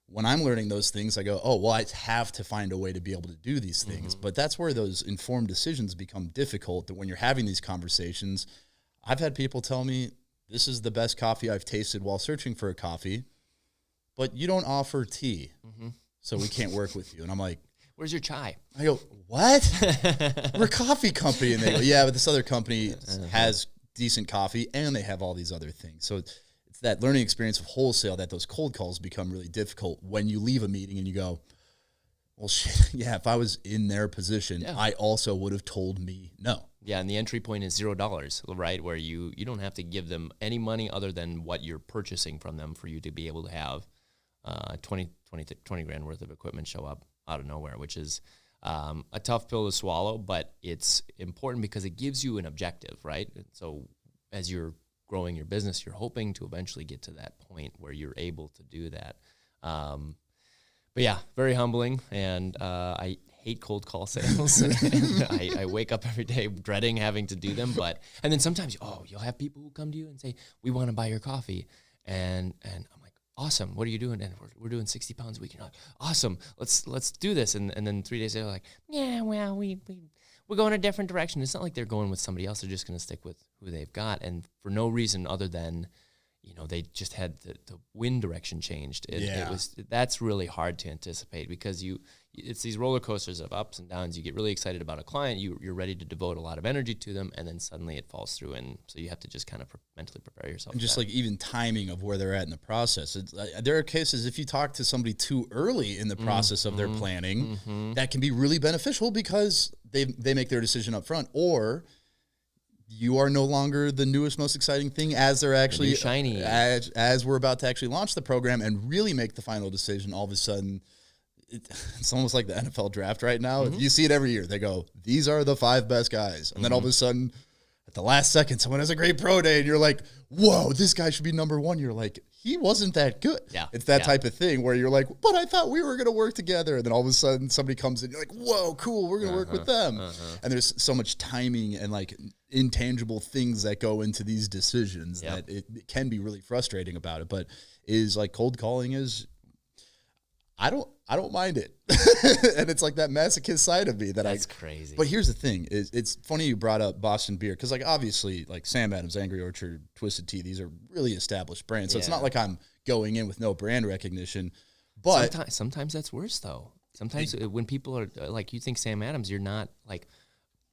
when I'm learning those things, I go, oh, well, I have to find a way to be able to do these things. But that's where those informed decisions become difficult, that when you're having these conversations, I've had people tell me, this is the best coffee I've tasted while searching for a coffee, but you don't offer tea, so we can't work with you. And I'm like, where's your chai? I go, what? We're a coffee company. And they go, yeah, but this other company has decent coffee and they have all these other things. So it's that learning experience of wholesale that those cold calls become really difficult when you leave a meeting and you go, well, shit, yeah, if I was in their position, I also would have told me no. Yeah, and the entry point is $0, right? Where you don't have to give them any money other than what you're purchasing from them for you to be able to have 20 grand worth of equipment show up out of nowhere, which is a tough pill to swallow, but it's important because it gives you an objective, right? So as you're growing your business, you're hoping to eventually get to that point where you're able to do that. But yeah, very humbling, and I hate cold call sales. I wake up every day dreading having to do them, and then sometimes you'll have people who come to you and say, we want to buy your coffee, and I'm like, awesome, what are you doing? And we're doing 60 pounds a week. And you're like, awesome, let's do this. And then 3 days later, like, yeah, well, we're going a different direction. It's not like they're going with somebody else. They're just going to stick with who they've got, and for no reason other than, they just had the wind direction changed. That's really hard to anticipate because it's these roller coasters of ups and downs. You get really excited about a client, you're ready to devote a lot of energy to them, and then suddenly it falls through, and so you have to just kind of mentally prepare yourself. And just like even timing of where they're at in the process. There are cases if you talk to somebody too early in the process of their planning, that can be really beneficial because they make their decision up front, or you are no longer the newest, most exciting thing as they're actually shiny. As we're about to actually launch the program and really make the final decision. All of a sudden, it's almost like the NFL draft right now. You see it every year. They go, these are the 5 best guys. And then all of a sudden, at the last second, someone has a great pro day, and you're like, whoa, this guy should be number 1. You're like, he wasn't that good. Yeah. It's that type of thing where you're like, but I thought we were going to work together. And then all of a sudden, somebody comes in, you're like, whoa, cool, we're going to work with them. And there's so much timing and like intangible things that go into these decisions that it can be really frustrating about it. But is like cold calling is, I don't mind it. And it's like that masochist side of me that's crazy. But here's the thing, is it's funny you brought up Boston Beer, because like obviously like Sam Adams, Angry Orchard, Twisted Tea, these are really established brands. So it's not like I'm going in with no brand recognition. But sometimes that's worse though. Sometimes when people are like, you think Sam Adams, you're not like,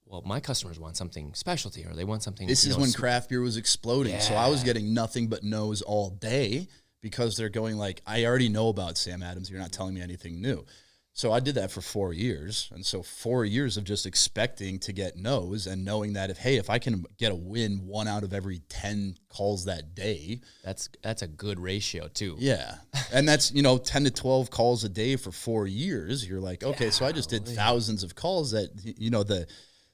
well, my customers want something specialty, or they want something. This is when craft beer was exploding. Yeah. So I was getting nothing but no's all day, because they're going like, I already know about Sam Adams. You're not telling me anything new. So I did that for 4 years. And so 4 years of just expecting to get no's and knowing that if I can get a win 1 out of every 10 calls that day. That's a good ratio too. Yeah. And that's, 10 to 12 calls a day for 4 years. You're like, okay, so I just did thousands of calls that,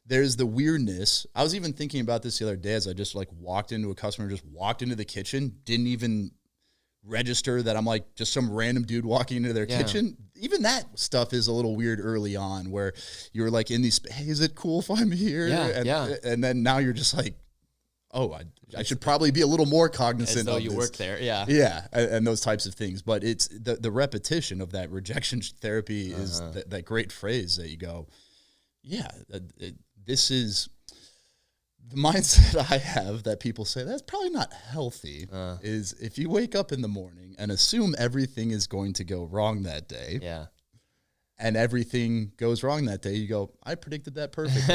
there's the weirdness. I was even thinking about this the other day as I just like walked into a customer, just walked into the kitchen, didn't even register that I'm like just some random dude walking into their kitchen. Even that stuff is a little weird early on, where you're like in these, hey, is it cool if I'm here? And then now you're just like, oh, I should probably be a little more cognizant as though of you this. Work there. Yeah. And those types of things. But it's the repetition of that rejection therapy is that great phrase that you go, this is the mindset I have that people say that's probably not healthy, is if you wake up in the morning and assume everything is going to go wrong that day, and everything goes wrong that day, you go, I predicted that perfectly.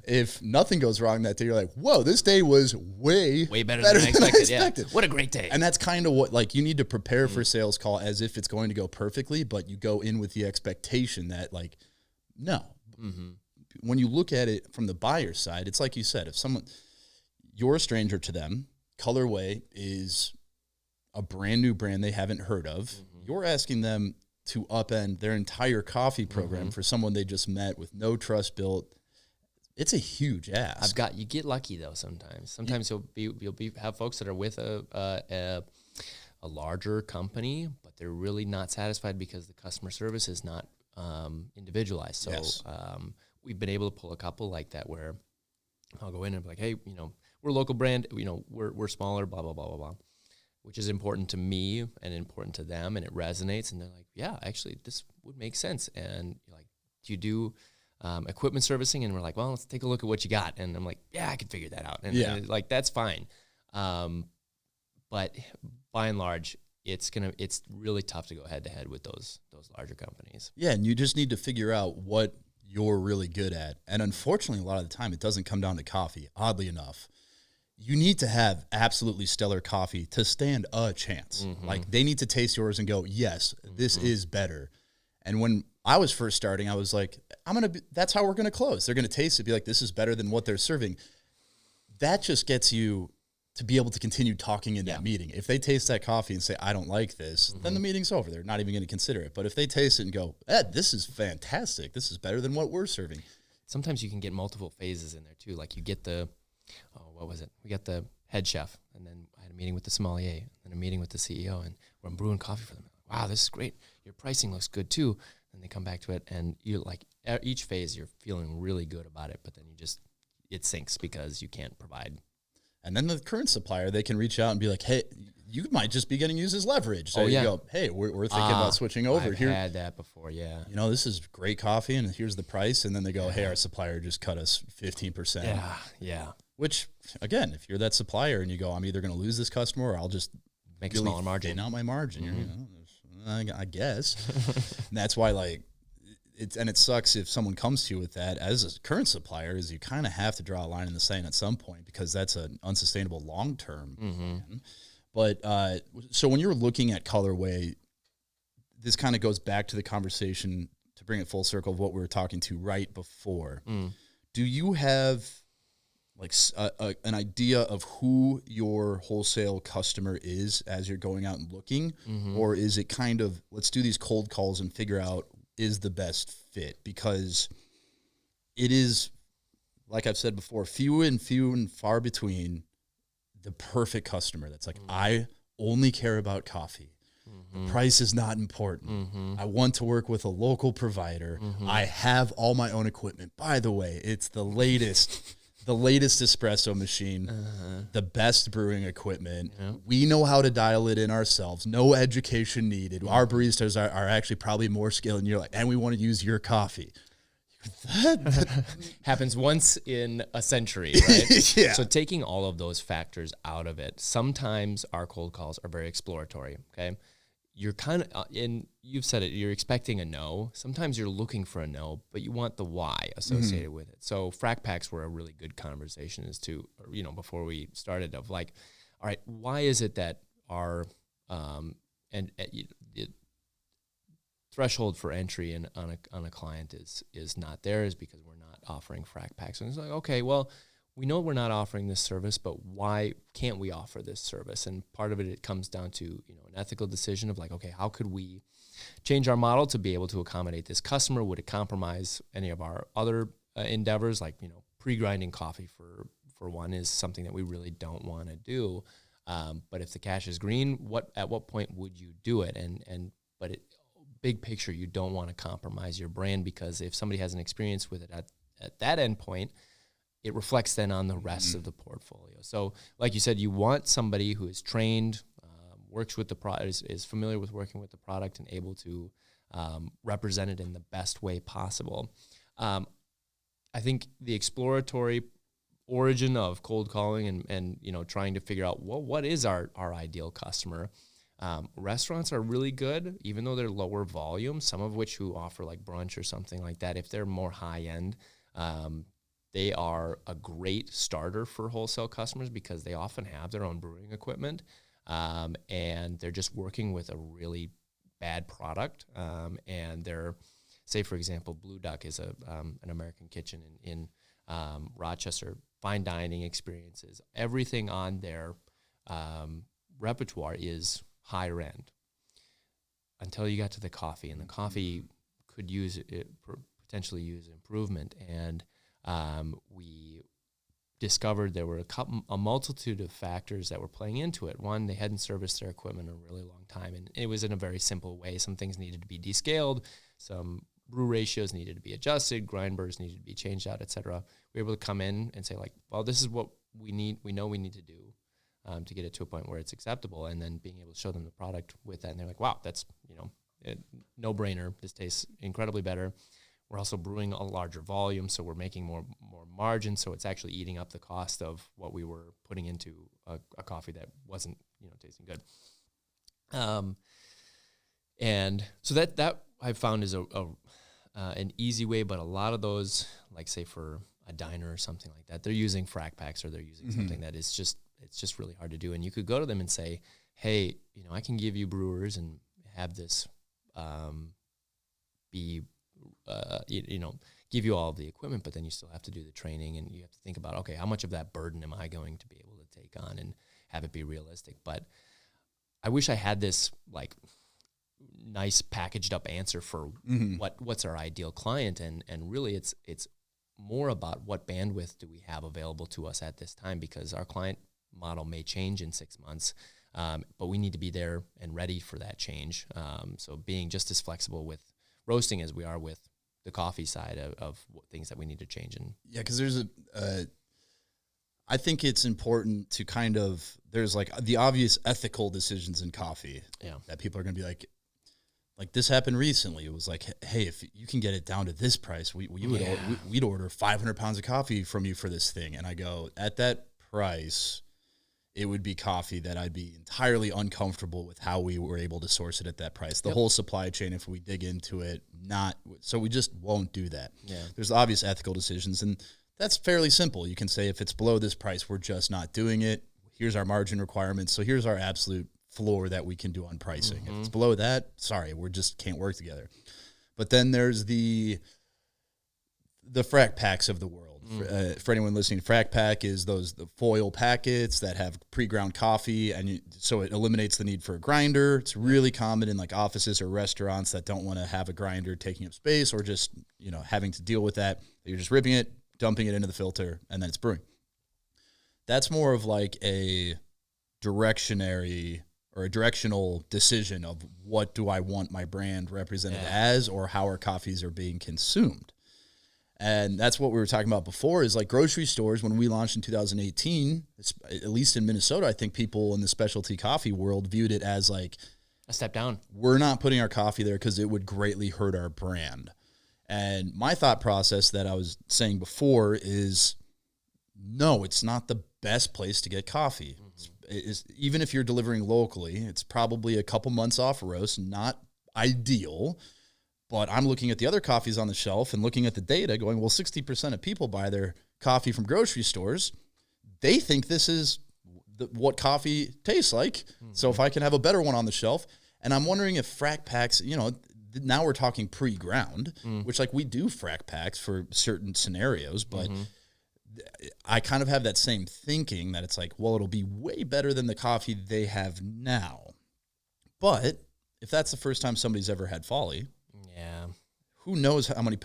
If nothing goes wrong that day, you're like, whoa, this day was way better than I expected. Yeah. What a great day. And that's kind of what, like, you need to prepare for sales call as if it's going to go perfectly, but you go in with the expectation that, like, no. When you look at it from the buyer side, it's like you said, if you're a stranger to them, Colorway is a brand new brand they haven't heard of. You're asking them to upend their entire coffee program for someone they just met with no trust built. It's a huge ask. You get lucky though sometimes. Sometimes you'll have folks that are with a larger company, but they're really not satisfied because the customer service is not individualized. So we've been able to pull a couple like that where I'll go in and be like, hey, we're a local brand, we're smaller, blah, blah, blah, blah, blah, which is important to me and important to them, and it resonates. And they're like, yeah, actually, this would make sense. And you're like, do you do equipment servicing? And we're like, well, let's take a look at what you got. And I'm like, yeah, I can figure that out. And like, that's fine. But by and large, it's really tough to go head to head with those larger companies. Yeah, and you just need to figure out what you're really good at. And unfortunately, a lot of the time, it doesn't come down to coffee, oddly enough. You need to have absolutely stellar coffee to stand a chance. Like, they need to taste yours and go, yes, this is better. And when I was first starting, I was like, that's how we're going to close. They're going to taste it, be like, this is better than what they're serving. That just gets you to be able to continue talking in that meeting. If they taste that coffee and say, I don't like this, then the meeting's over. They're not even going to consider it. But if they taste it and go, Ed, this is fantastic. This is better than what we're serving. Sometimes you can get multiple phases in there too. Like you get what was it? We got the head chef, and then I had a meeting with the sommelier, and a meeting with the CEO, and I'm brewing coffee for them. Wow, this is great. Your pricing looks good too. And they come back to it, and you like each phase, you're feeling really good about it, but then it sinks because you can't provide. And then the current supplier, they can reach out and be like, hey, you might just be getting used as leverage. So you go, hey, we're thinking about switching over. I've had that before, yeah. This is great coffee, and here's the price. And then they go, hey, our supplier just cut us 15%. Yeah. Which, again, if you're that supplier and you go, I'm either going to lose this customer or I'll just make a smaller margin. Out my margin. I guess. And that's why, it sucks if someone comes to you with that as a current supplier, is you kind of have to draw a line in the sand at some point, because that's an unsustainable long-term plan. But so when you're looking at Colorway, this kind of goes back to the conversation, to bring it full circle, of what we were talking to right before. Do you have an idea of who your wholesale customer is as you're going out and looking? Or is it kind of, let's do these cold calls and figure out is the best fit? Because it is, like I've said before, few and far between the perfect customer that's like, I only care about coffee. The price is not important. I want to work with a local provider. I have all my own equipment. By the way, it's the latest espresso machine, the best brewing equipment. We know how to dial it in ourselves. No education needed. Our baristas are actually probably more skilled, and you're like, and we want to use your coffee. That happens once in a century, right? Yeah. So taking all of those factors out of it, sometimes our cold calls are very exploratory, okay? You're kind of, and you've said it, you're expecting a no. Sometimes you're looking for a no, but you want the why associated with it. So frac packs were a really good conversation as to, before we started, of like, all right, why is it that our, the threshold for entry on a client is not there, is because we're not offering frac packs. And it's like, okay, well, we know we're not offering this service, but why can't we offer this service? And part of it comes down to, an ethical decision of like, okay, how could we change our model to be able to accommodate this customer? Would it compromise any of our other endeavors? Like, pre-grinding coffee for one is something that we really don't want to do. But if the cash is green, at what point would you do it? But big picture, you don't want to compromise your brand, because if somebody has an experience with it at that end point, it reflects then on the rest of the portfolio. So like you said, you want somebody who is trained, works with the product, is familiar with working with the product, and able to represent it in the best way possible. I think the exploratory origin of cold calling and trying to figure out, well, what is our ideal customer? Restaurants are really good, even though they're lower volume, some of which who offer like brunch or something like that. If they're more high end, they are a great starter for wholesale customers, because they often have their own brewing equipment, and they're just working with a really bad product. And they're, say for example, Blue Duck is an American kitchen in Rochester, fine dining experiences. Everything on their repertoire is higher end, until you got to the coffee, and the coffee could potentially use improvement. And we discovered there were a multitude of factors that were playing into it. One, they hadn't serviced their equipment in a really long time, and it was in a very simple way. Some things needed to be descaled, some brew ratios needed to be adjusted, grind burrs needed to be changed out, etc. We were able to come in and say, like, well, this is what we need. We know we need to do to get it to a point where it's acceptable, and then being able to show them the product with that, and they're like, wow, that's no brainer. This tastes incredibly better. We're also brewing a larger volume, so we're making more margin, so it's actually eating up the cost of what we were putting into a coffee that wasn't, tasting good. And so that I've found is an easy way, but a lot of those, like say for a diner or something like that, they're using frac packs, or they're using something that is it's just really hard to do. And you could go to them and say, hey, I can give you brewers and have this be, give you all of the equipment, but then you still have to do the training, and you have to think about, okay, how much of that burden am I going to be able to take on and have it be realistic? But I wish I had this like nice packaged up answer for what's our ideal client, and really it's more about what bandwidth do we have available to us at this time, because our client model may change in 6 months, but we need to be there and ready for that change. So being just as flexible with roasting as we are with the coffee side of things that we need to change. Yeah, because there's I think it's important to kind of, there's like the obvious ethical decisions in coffee that people are going to be like this happened recently. It was like, hey, if you can get it down to this price, we'd order 500 pounds of coffee from you for this thing. And I go, at that price, it would be coffee that I'd be entirely uncomfortable with how we were able to source it at that price. The whole supply chain, if we dig into it, so we just won't do that. Yeah. There's obvious ethical decisions, and that's fairly simple. You can say, if it's below this price, we're just not doing it. Here's our margin requirements. So here's our absolute floor that we can do on pricing. If it's below that, sorry, we just can't work together. But then there's the frac packs of the world. For anyone listening, frac pack is the foil packets that have pre-ground coffee, and so it eliminates the need for a grinder. It's really common in like offices or restaurants that don't want to have a grinder taking up space, or just having to deal with that. You're just ripping it, dumping it into the filter, and then it's brewing. That's more of like a directional decision of what do I want my brand represented as, or how our coffees are being consumed. And that's what we were talking about before, is like grocery stores. When we launched in 2018, at least in Minnesota, I think people in the specialty coffee world viewed it as like a step down. We're not putting our coffee there because it would greatly hurt our brand. And my thought process that I was saying before is, no, it's not the best place to get coffee. Even if you're delivering locally, it's probably a couple months off roast, not ideal. But I'm looking at the other coffees on the shelf and looking at the data going, well, 60% of people buy their coffee from grocery stores. They think this is what coffee tastes like. So if I can have a better one on the shelf, and I'm wondering if frac packs, now we're talking pre-ground, which like we do frac packs for certain scenarios, but I kind of have that same thinking that it's like, well, it'll be way better than the coffee they have now. But if that's the first time somebody's ever had Folly, who knows how many?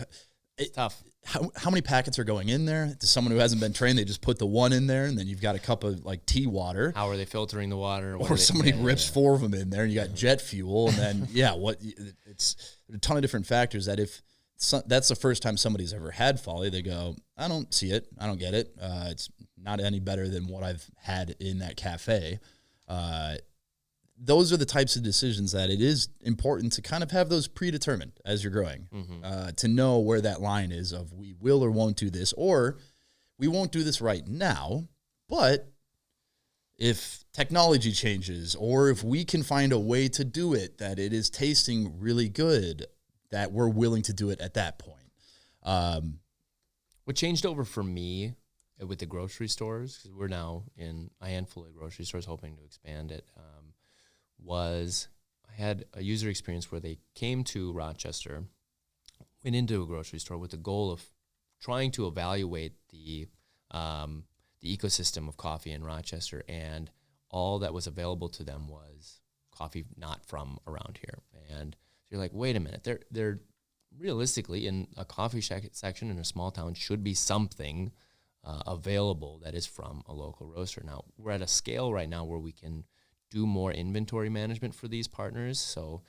It's tough. How many packets are going in there? To someone who hasn't been trained, they just put the one in there, and then you've got a cup of like tea water. How are they filtering the water? Or somebody rips 4 of them in there, and you got jet fuel, and then it's a ton of different factors that if that's the first time somebody's ever had Folly, they go, I don't see it, I don't get it. It's not any better than what I've had in that cafe. Those are the types of decisions that it is important to kind of have those predetermined as you're growing, to know where that line is of we will or won't do this, or we won't do this right now, but if technology changes, or if we can find a way to do it that it is tasting really good, that we're willing to do it at that point. What changed over for me with the grocery stores, because we're now in a handful of grocery stores hoping to expand it, was I had a user experience where they came to Rochester, went into a grocery store with the goal of trying to evaluate the ecosystem of coffee in Rochester, and all that was available to them was coffee not from around here. And you're like, wait a minute, they're realistically in a coffee section in a small town should be something available that is from a local roaster. Now, we're at a scale right now where we can do more inventory management for these partners. So,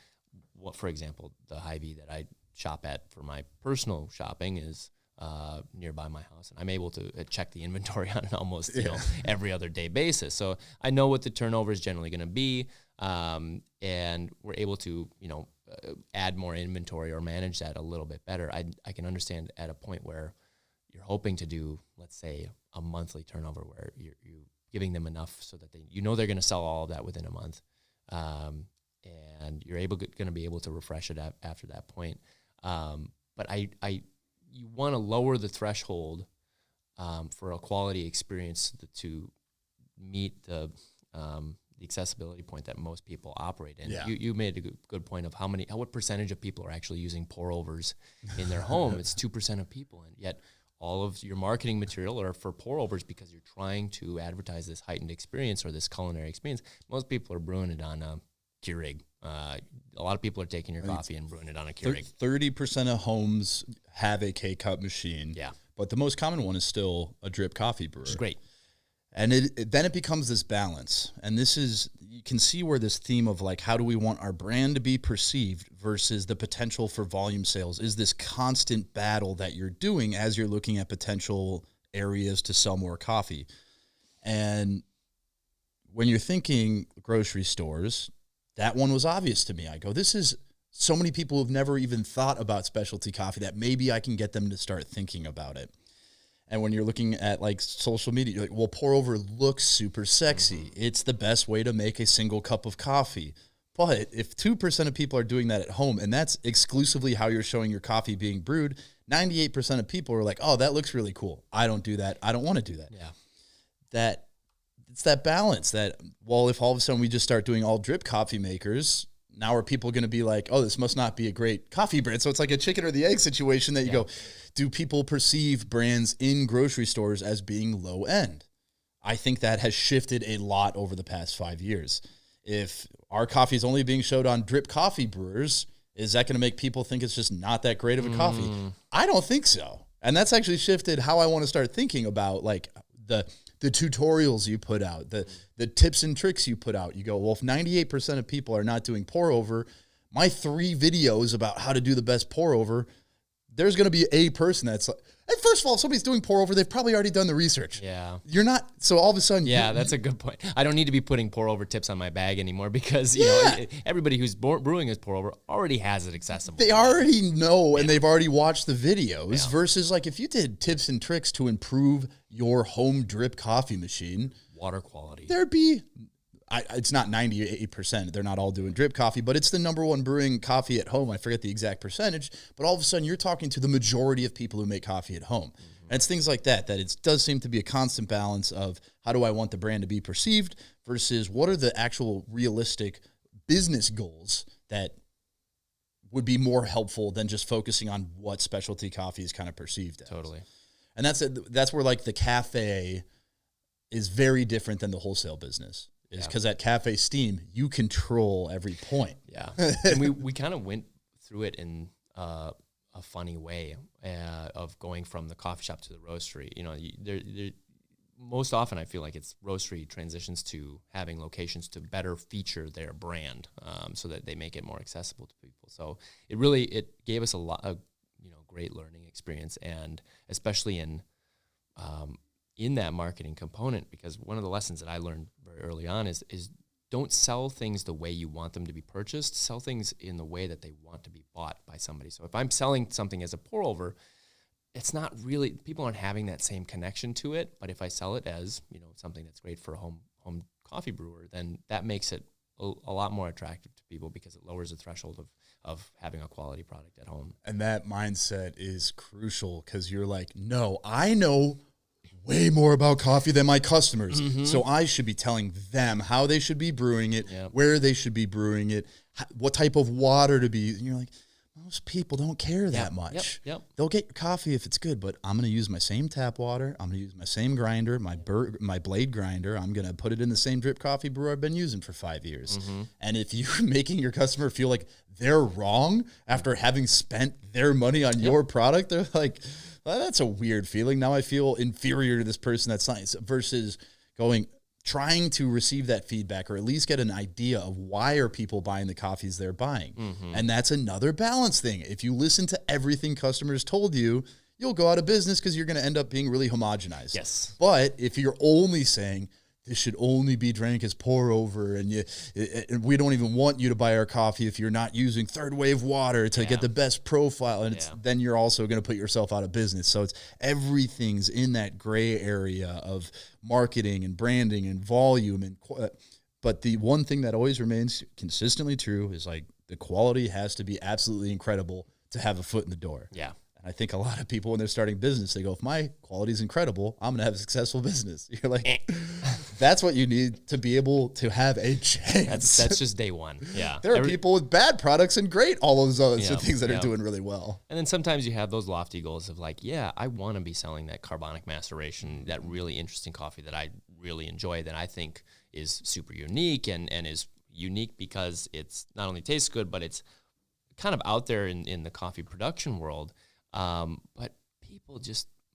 for example, the Hy-Vee that I shop at for my personal shopping is nearby my house, and I'm able to check the inventory on an almost every other day basis. So I know what the turnover is generally going to be, and we're able to add more inventory or manage that a little bit better. I can understand at a point where you're hoping to do, let's say, a monthly turnover where you're giving them enough so that they're going to sell all of that within a month, and you're going to be able to refresh it after that point. But you want to lower the threshold for a quality experience to meet the the accessibility point that most people operate in. Yeah. You made a good point of what percentage of people are actually using pour overs in their home. It's 2% of people, and yet all of your marketing material are for pour overs because you're trying to advertise this heightened experience or this culinary experience. Most people are brewing it on a Keurig. A lot of people are taking your coffee and brewing it on a Keurig. 30% of homes have a K-Cup machine. Yeah. But the most common one is still a drip coffee brewer. Which is great. And then it becomes this balance. And you can see where this theme of like, how do we want our brand to be perceived versus the potential for volume sales is this constant battle that you're doing as you're looking at potential areas to sell more coffee. And when you're thinking grocery stores, that one was obvious to me. I go, this is so many people who've never even thought about specialty coffee that maybe I can get them to start thinking about it. And when you're looking at like social media, you're like, well, pour over looks super sexy. It's the best way to make a single cup of coffee. But if 2% of people are doing that at home, and that's exclusively how you're showing your coffee being brewed, 98% of people are like, oh, that looks really cool. I don't do that. I don't want to do that. Yeah. It's that balance that, well, if all of a sudden we just start doing all drip coffee makers, now are people going to be like, oh, this must not be a great coffee brand? So it's like a chicken or the egg situation that you go, do people perceive brands in grocery stores as being low end? I think that has shifted a lot over the past 5 years. If our coffee is only being showed on drip coffee brewers, is that going to make people think it's just not that great of a coffee? I don't think so. And that's actually shifted how I want to start thinking about like the tutorials you put out, the tips and tricks you put out. You go, well, if 98% of people are not doing pour over, my 3 videos about how to do the best pour over, there's going to be a person that's like, hey, first of all, if somebody's doing pour over, they've probably already done the research. Yeah. You're not, so all of a sudden. Yeah, that's a good point. I don't need to be putting pour over tips on my bag anymore because, you know, everybody who's brewing his pour over already has it accessible. They already know and they've already watched the videos versus like if you did tips and tricks to improve your home drip coffee machine. Water quality. There'd be, it's not 98%. They're not all doing drip coffee, but it's the number one brewing coffee at home. I forget the exact percentage, but all of a sudden you're talking to the majority of people who make coffee at home. And it's things like that it does seem to be a constant balance of how do I want the brand to be perceived versus what are the actual realistic business goals that would be more helpful than just focusing on what specialty coffee is kind of perceived as. Totally. And that's where like the cafe is very different than the wholesale business. Is because at Cafe Steam, you control every point. Yeah. And we kind of went through it in a funny way of going from the coffee shop to the roastery. You know, most often I feel like it's roastery transitions to having locations to better feature their brand so that they make it more accessible to people. So it gave us a lot of, great learning experience, and especially in that marketing component, because one of the lessons that I learned very early on is don't sell things the way you want them to be purchased. Sell things in the way that they want to be bought by somebody. So if I'm selling something as a pour over, it's not really, people aren't having that same connection to it. But if I sell it as, something that's great for a home coffee brewer, then that makes it a lot more attractive to people because it lowers the threshold of having a quality product at home. And that mindset is crucial because you're like, no, I know way more about coffee than my customers. Mm-hmm. So I should be telling them how they should be brewing it, where they should be brewing it, what type of water to be. And you're like, most people don't care that much. They'll get your coffee if it's good, but I'm going to use my same tap water. I'm going to use my same grinder, my blade grinder. I'm going to put it in the same drip coffee brewer I've been using for 5 years. Mm-hmm. And if you're making your customer feel like they're wrong after having spent their money on your product, they're like, well, that's a weird feeling. Now I feel inferior to this person that's science versus trying to receive that feedback or at least get an idea of why are people buying the coffees they're buying. Mm-hmm. And that's another balance thing. If you listen to everything customers told you, you'll go out of business because you're going to end up being really homogenized. Yes. But if you're only saying, this should only be drank as pour over, and we don't even want you to buy our coffee if you're not using third wave water to get the best profile, and then you're also going to put yourself out of business. So it's everything's in that gray area of marketing and branding and volume, but the one thing that always remains consistently true is like the quality has to be absolutely incredible to have a foot in the door. Yeah. I think a lot of people when they're starting business, they go, if my quality is incredible, I'm going to have a successful business. You're like, That's what you need to be able to have a chance. That's just day one. Yeah. There are people with bad products and great, all those other things that are doing really well. And then sometimes you have those lofty goals of like, yeah, I want to be selling that carbonic maceration, that really interesting coffee that I really enjoy, that I think is super unique and is unique because it's not only tastes good, but it's kind of out there in the coffee production world. But people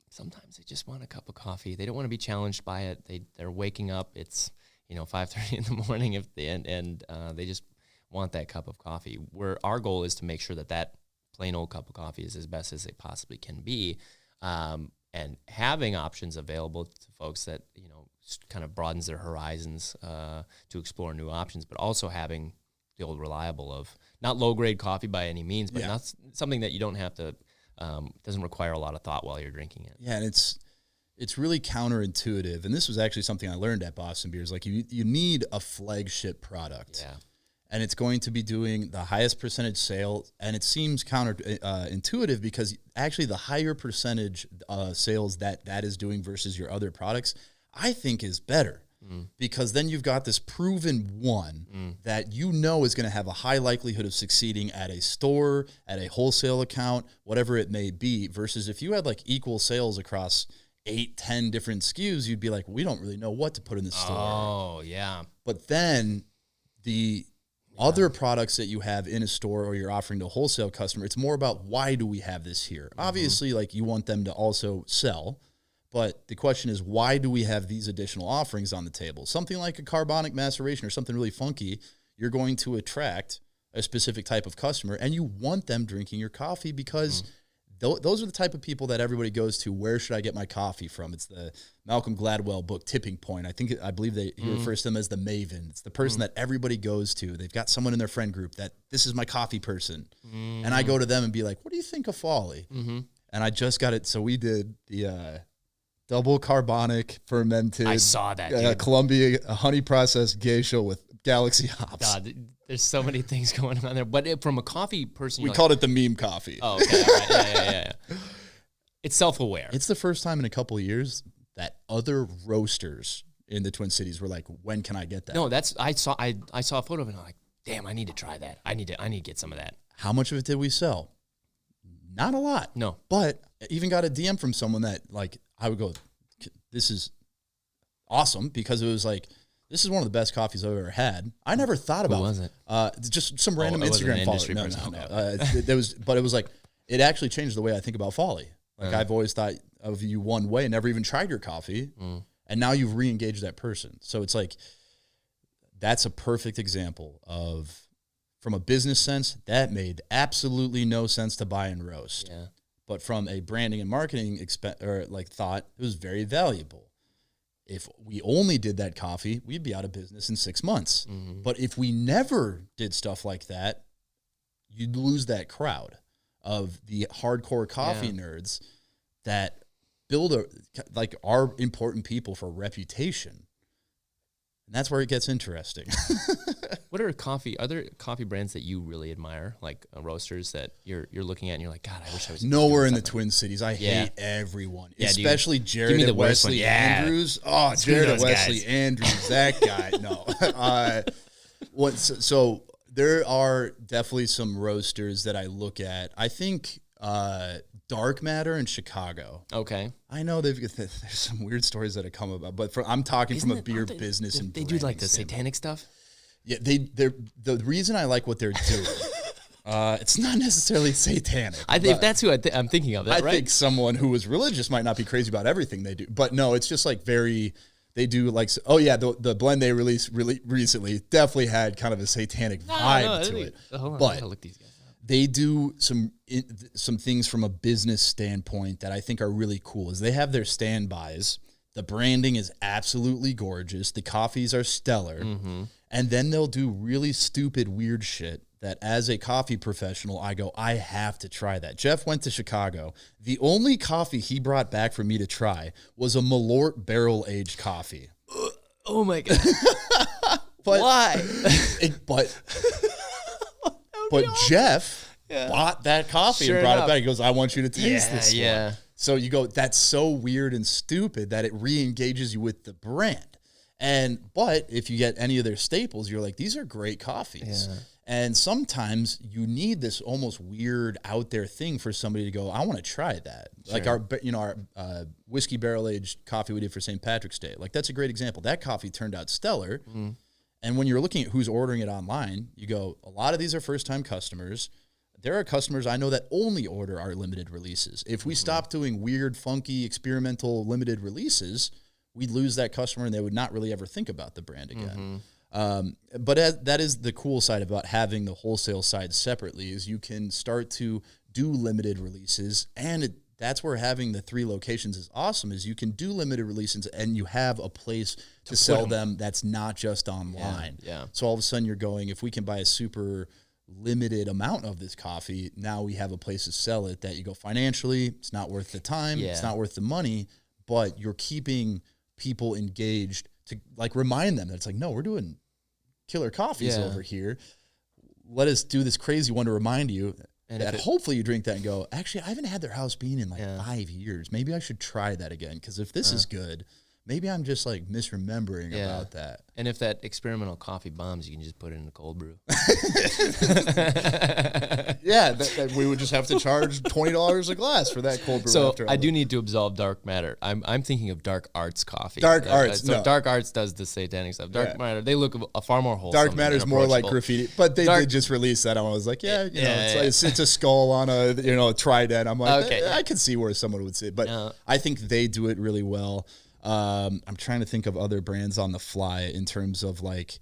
sometimes they just want a cup of coffee. They don't want to be challenged by it. They're waking up. It's 5:30 in the morning and they just want that cup of coffee. Where our goal is to make sure that plain old cup of coffee is as best as they possibly can be, and having options available to folks that kind of broadens their horizons to explore new options, but also having the old reliable of not low grade coffee by any means, but not something that you don't have to. Doesn't require a lot of thought while you're drinking it. Yeah, and it's really counterintuitive. And this was actually something I learned at Boston Beers. Like you need a flagship product. Yeah. And it's going to be doing the highest percentage sale. And it seems counterintuitive because actually the higher percentage sales that is doing versus your other products, I think is better. Because then you've got this proven one that is going to have a high likelihood of succeeding at a store, at a wholesale account, whatever it may be, versus if you had like equal sales across 8-10 different SKUs, you'd be like, we don't really know what to put in the store. Oh, yeah. But then the other products that you have in a store or you're offering to a wholesale customer, it's more about why do we have this here? Obviously, like you want them to also sell. But the question is, why do we have these additional offerings on the table? Something like a carbonic maceration or something really funky, you're going to attract a specific type of customer, and you want them drinking your coffee because those are the type of people that everybody goes to. Where should I get my coffee from? It's the Malcolm Gladwell book, Tipping Point. I believe he refers to them as the maven. It's the person that everybody goes to. They've got someone in their friend group that this is my coffee person. And I go to them and be like, what do you think of Folly? And I just got it. So we did the... double carbonic fermented. I saw that, Columbia honey processed geisha with Galaxy hops. God, there's so many things going on there. But from a coffee person, we called it the meme coffee. Oh, okay, all right. Yeah. It's self-aware. It's the first time in a couple of years that other roasters in the Twin Cities were like, "When can I get that?" No, I saw a photo of it and I'm like, "Damn, I need to try that. I need to get some of that." How much of it did we sell? Not a lot. No, but I even got a DM from someone that like. I would go, this is awesome because it was like, this is one of the best coffees I've ever had. I never thought about. Who was it? Just some random Instagram follower. No. But it was like, it actually changed the way I think about Folly. Like I've always thought of you one way and never even tried your coffee. And now you've re-engaged that person. So it's like, that's a perfect example of, from a business sense, that made absolutely no sense to buy and roast. Yeah. But from a branding and marketing thought, it was very valuable. If we only did that coffee, we'd be out of business in 6 months. But if we never did stuff like that, you'd lose that crowd of the hardcore coffee nerds that are important people for reputation. And that's where it gets interesting. What are other coffee brands that you really admire, like roasters that you're looking at and you're like, God, I wish I was nowhere in the Twin Cities. I hate everyone, especially Jared at Wesley Andrews. Oh, Jared at Wesley Andrews, that guy. No, so there are definitely some roasters that I look at. I think Dark Matter in Chicago. Okay, I know there's some weird stories that have come about, but I'm talking from a beer business and they do like the satanic stuff. Yeah, they're the reason I like what they're doing. It's not necessarily satanic. If that's who I'm thinking of. I think someone who was religious might not be crazy about everything they do, but no, it's just like they do like. Oh yeah, the blend they released recently definitely had kind of a satanic vibe to it. Hold on, but I gotta look these guys up. They do some things from a business standpoint that I think are really cool. Is they have their standbys. The branding is absolutely gorgeous. The coffees are stellar. And then they'll do really stupid, weird shit that as a coffee professional, I go, I have to try that. Jeff went to Chicago. The only coffee he brought back for me to try was a Malort barrel-aged coffee. Oh, my God. Why? But Jeff bought that coffee and brought it back. He goes, I want you to taste this one. So you go, that's so weird and stupid that it re-engages you with the brand. But if you get any of their staples, you're like, these are great coffees. Yeah. And sometimes you need this almost weird out there thing for somebody to go, I want to try that. Sure. Like our whiskey barrel aged coffee we did for St. Patrick's Day. Like that's a great example. That coffee turned out stellar. Mm. And when you're looking at who's ordering it online, you go, a lot of these are first time customers. There are customers I know that only order our limited releases. If we stop doing weird, funky, experimental limited releases, we'd lose that customer and they would not really ever think about the brand again. But that is the cool side about having the wholesale side separately is you can start to do limited releases. And that's where having the 3 locations is awesome is you can do limited releases and you have a place to sell them that's not just online. Yeah. So all of a sudden you're going, if we can buy a super limited amount of this coffee, now we have a place to sell it that you go financially, it's not worth the time, it's not worth the money, but you're keeping people engaged to like remind them that it's like, no, we're doing killer coffees over here. Let us do this crazy one to remind you that hopefully you drink that and go, actually, I haven't had their house bean in like 5 years. Maybe I should try that again. Because if this is good, maybe I'm just like misremembering about that. And if that experimental coffee bombs, you can just put it in a cold brew. That we would just have to charge $20 a glass for that cold brew. So I do need to absolve dark matter. I'm thinking of Dark Arts coffee. Dark Arts. So Dark Arts does the satanic stuff. Dark Matter, they look far more wholesome. Dark Matter is more like graffiti, but they did just release that. I was like, it's a skull on a trident. I'm like, I can see where someone would say it, but I think they do it really well. I'm trying to think of other brands on the fly in terms of like,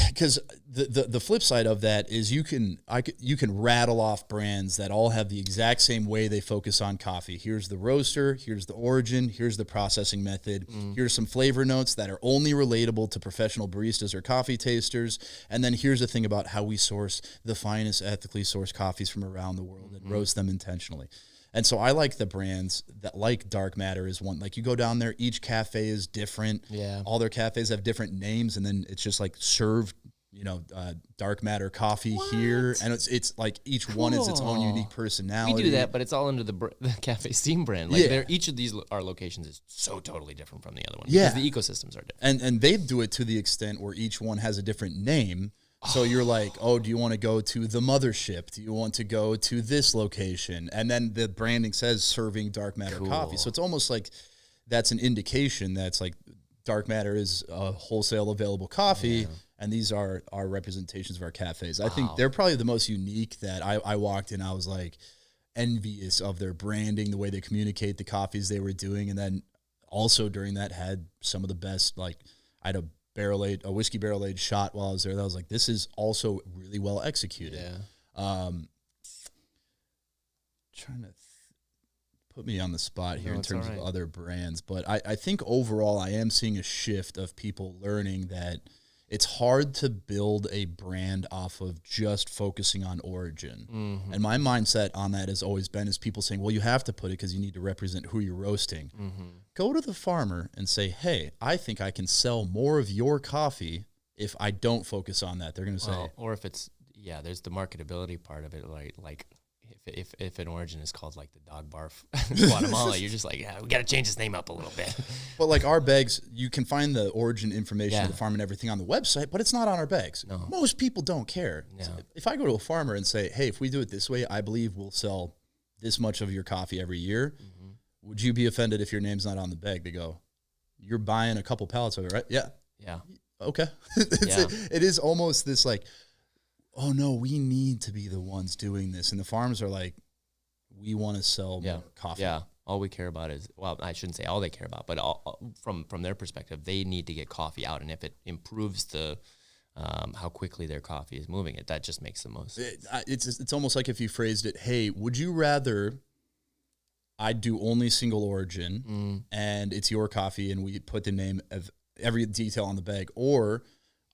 because the flip side of that is you can rattle off brands that all have the exact same way they focus on coffee. Here's the roaster, here's the origin, here's the processing method, here's some flavor notes that are only relatable to professional baristas or coffee tasters, and then here's the thing about how we source the finest ethically sourced coffees from around the world and roast them intentionally. And so I like the brands that like Dark Matter is one. Like you go down there, each cafe is different. Yeah. All their cafes have different names, and then it's just like served, Dark Matter coffee here, and it's like each one is its own unique personality. We do that, but it's all under the Cafe Steam brand. Like each of these our locations is so totally different from the other one because the ecosystems are different. And they do it to the extent where each one has a different name. So you're like, oh, do you want to go to the mothership? Do you want to go to this location? And then the branding says serving Dark Matter coffee. So it's almost like that's an indication that's like Dark Matter is a wholesale available coffee, and these are our representations of our cafes. I think they're probably the most unique that I walked in. I was like envious of their branding, the way they communicate the coffees they were doing. And then also during that had some of the best, like I had a whiskey barrel aged shot while I was there. That was like, this is also really well executed. Trying to put me on the spot here in terms of other brands, but I think overall I am seeing a shift of people learning that it's hard to build a brand off of just focusing on origin. And my mindset on that has always been is people saying, well, you have to put it because you need to represent who you're roasting. Go to the farmer and say, hey, I think I can sell more of your coffee if I don't focus on that. They're going to say. Or if it's, there's the marketability part of it, like if an origin is called like the dog barf Guatemala, you're just like, we got to change his name up a little bit. But like our bags, you can find the origin information of the farm and everything on the website, but it's not on our bags. No. Most people don't care. No. So if I go to a farmer and say, hey, if we do it this way, I believe we'll sell this much of your coffee every year. Would you be offended if your name's not on the bag? They go, you're buying a couple pallets of it, right? Yeah. Okay. It is almost this like, oh no, we need to be the ones doing this. And the farms are like, we want to sell more coffee. Yeah. All we care about is, well, I shouldn't say all they care about, but from their perspective, they need to get coffee out. And if it improves the how quickly their coffee is moving, that just makes the most. It's almost like if you phrased it, hey, would you rather I do only single origin and it's your coffee and we put the name of every detail on the bag, or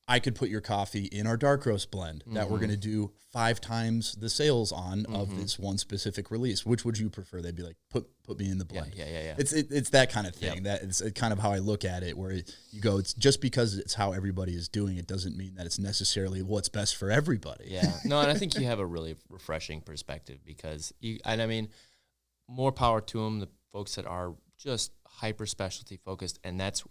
I could put your coffee in our dark roast blend that we're going to do 5 times the sales on of this one specific release. Which would you prefer? They'd be like, put me in the blend. Yeah. It's that kind of thing. That it's kind of how I look at it, where you go, it's just because it's how everybody is doing it doesn't mean that it's necessarily what's best for everybody. Yeah. No, and I think you have a really refreshing perspective because more power to them, the folks that are just hyper specialty focused, and that's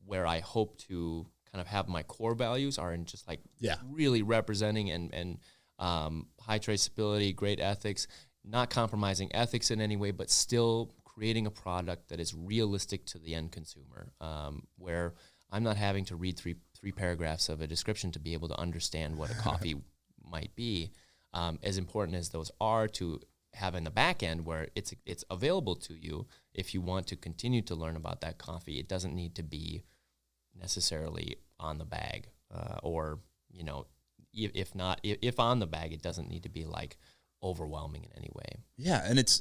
where I hope to kind of have my core values are in just like Yeah. really representing and high traceability, great ethics, not compromising ethics in any way, but still creating a product that is realistic to the end consumer, where I'm not having to read three paragraphs of a description to be able to understand what a coffee might be. As important as those are to have in the back end where it's available to you if you want to continue to learn about that coffee, it doesn't need to be necessarily on the bag, or, you know, if on the bag, it doesn't need to be like overwhelming in any way. Yeah, and it's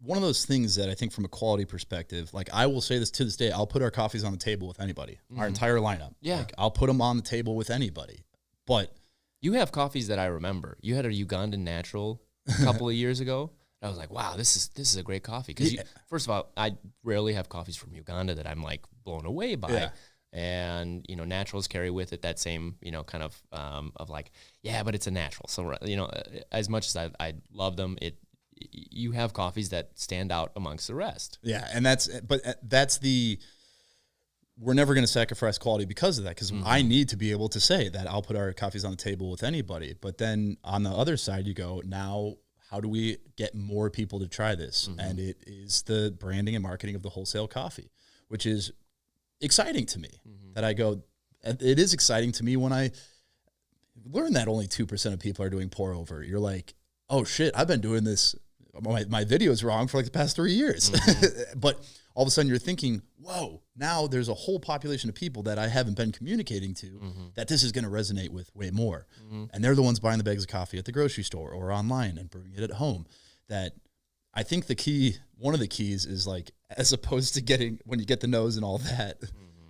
one of those things that I think from a quality perspective, like I will say this to this day, I'll put our coffees on the table with anybody, our entire lineup. Yeah. Like, I'll put them on the table with anybody. But you have coffees that I remember. You had a Ugandan natural a couple of years ago. I was like, wow, this is a great coffee. Because first of all, I rarely have coffees from Uganda that I'm like blown away by. Yeah. And, you know, naturals carry with it that same, you know, kind of like, yeah, but it's a natural. So, you know, as much as I love them, you have coffees that stand out amongst the rest. Yeah, and we're never going to sacrifice quality because of that, because I need to be able to say that I'll put our coffees on the table with anybody. But then on the other side, you go, now how do we get more people to try this? And it is the branding and marketing of the wholesale coffee, which is exciting to me. That I go, it is exciting to me when I learn that only 2% of people are doing pour over. You're like, oh shit, I've been doing this. My video is wrong for like the past 3 years. But all of a sudden you're thinking, whoa, now there's a whole population of people that I haven't been communicating to that this is going to resonate with way more. And they're the ones buying the bags of coffee at the grocery store or online and brewing it at home. That I think one of the keys is like, as opposed to getting, when you get the nose and all that,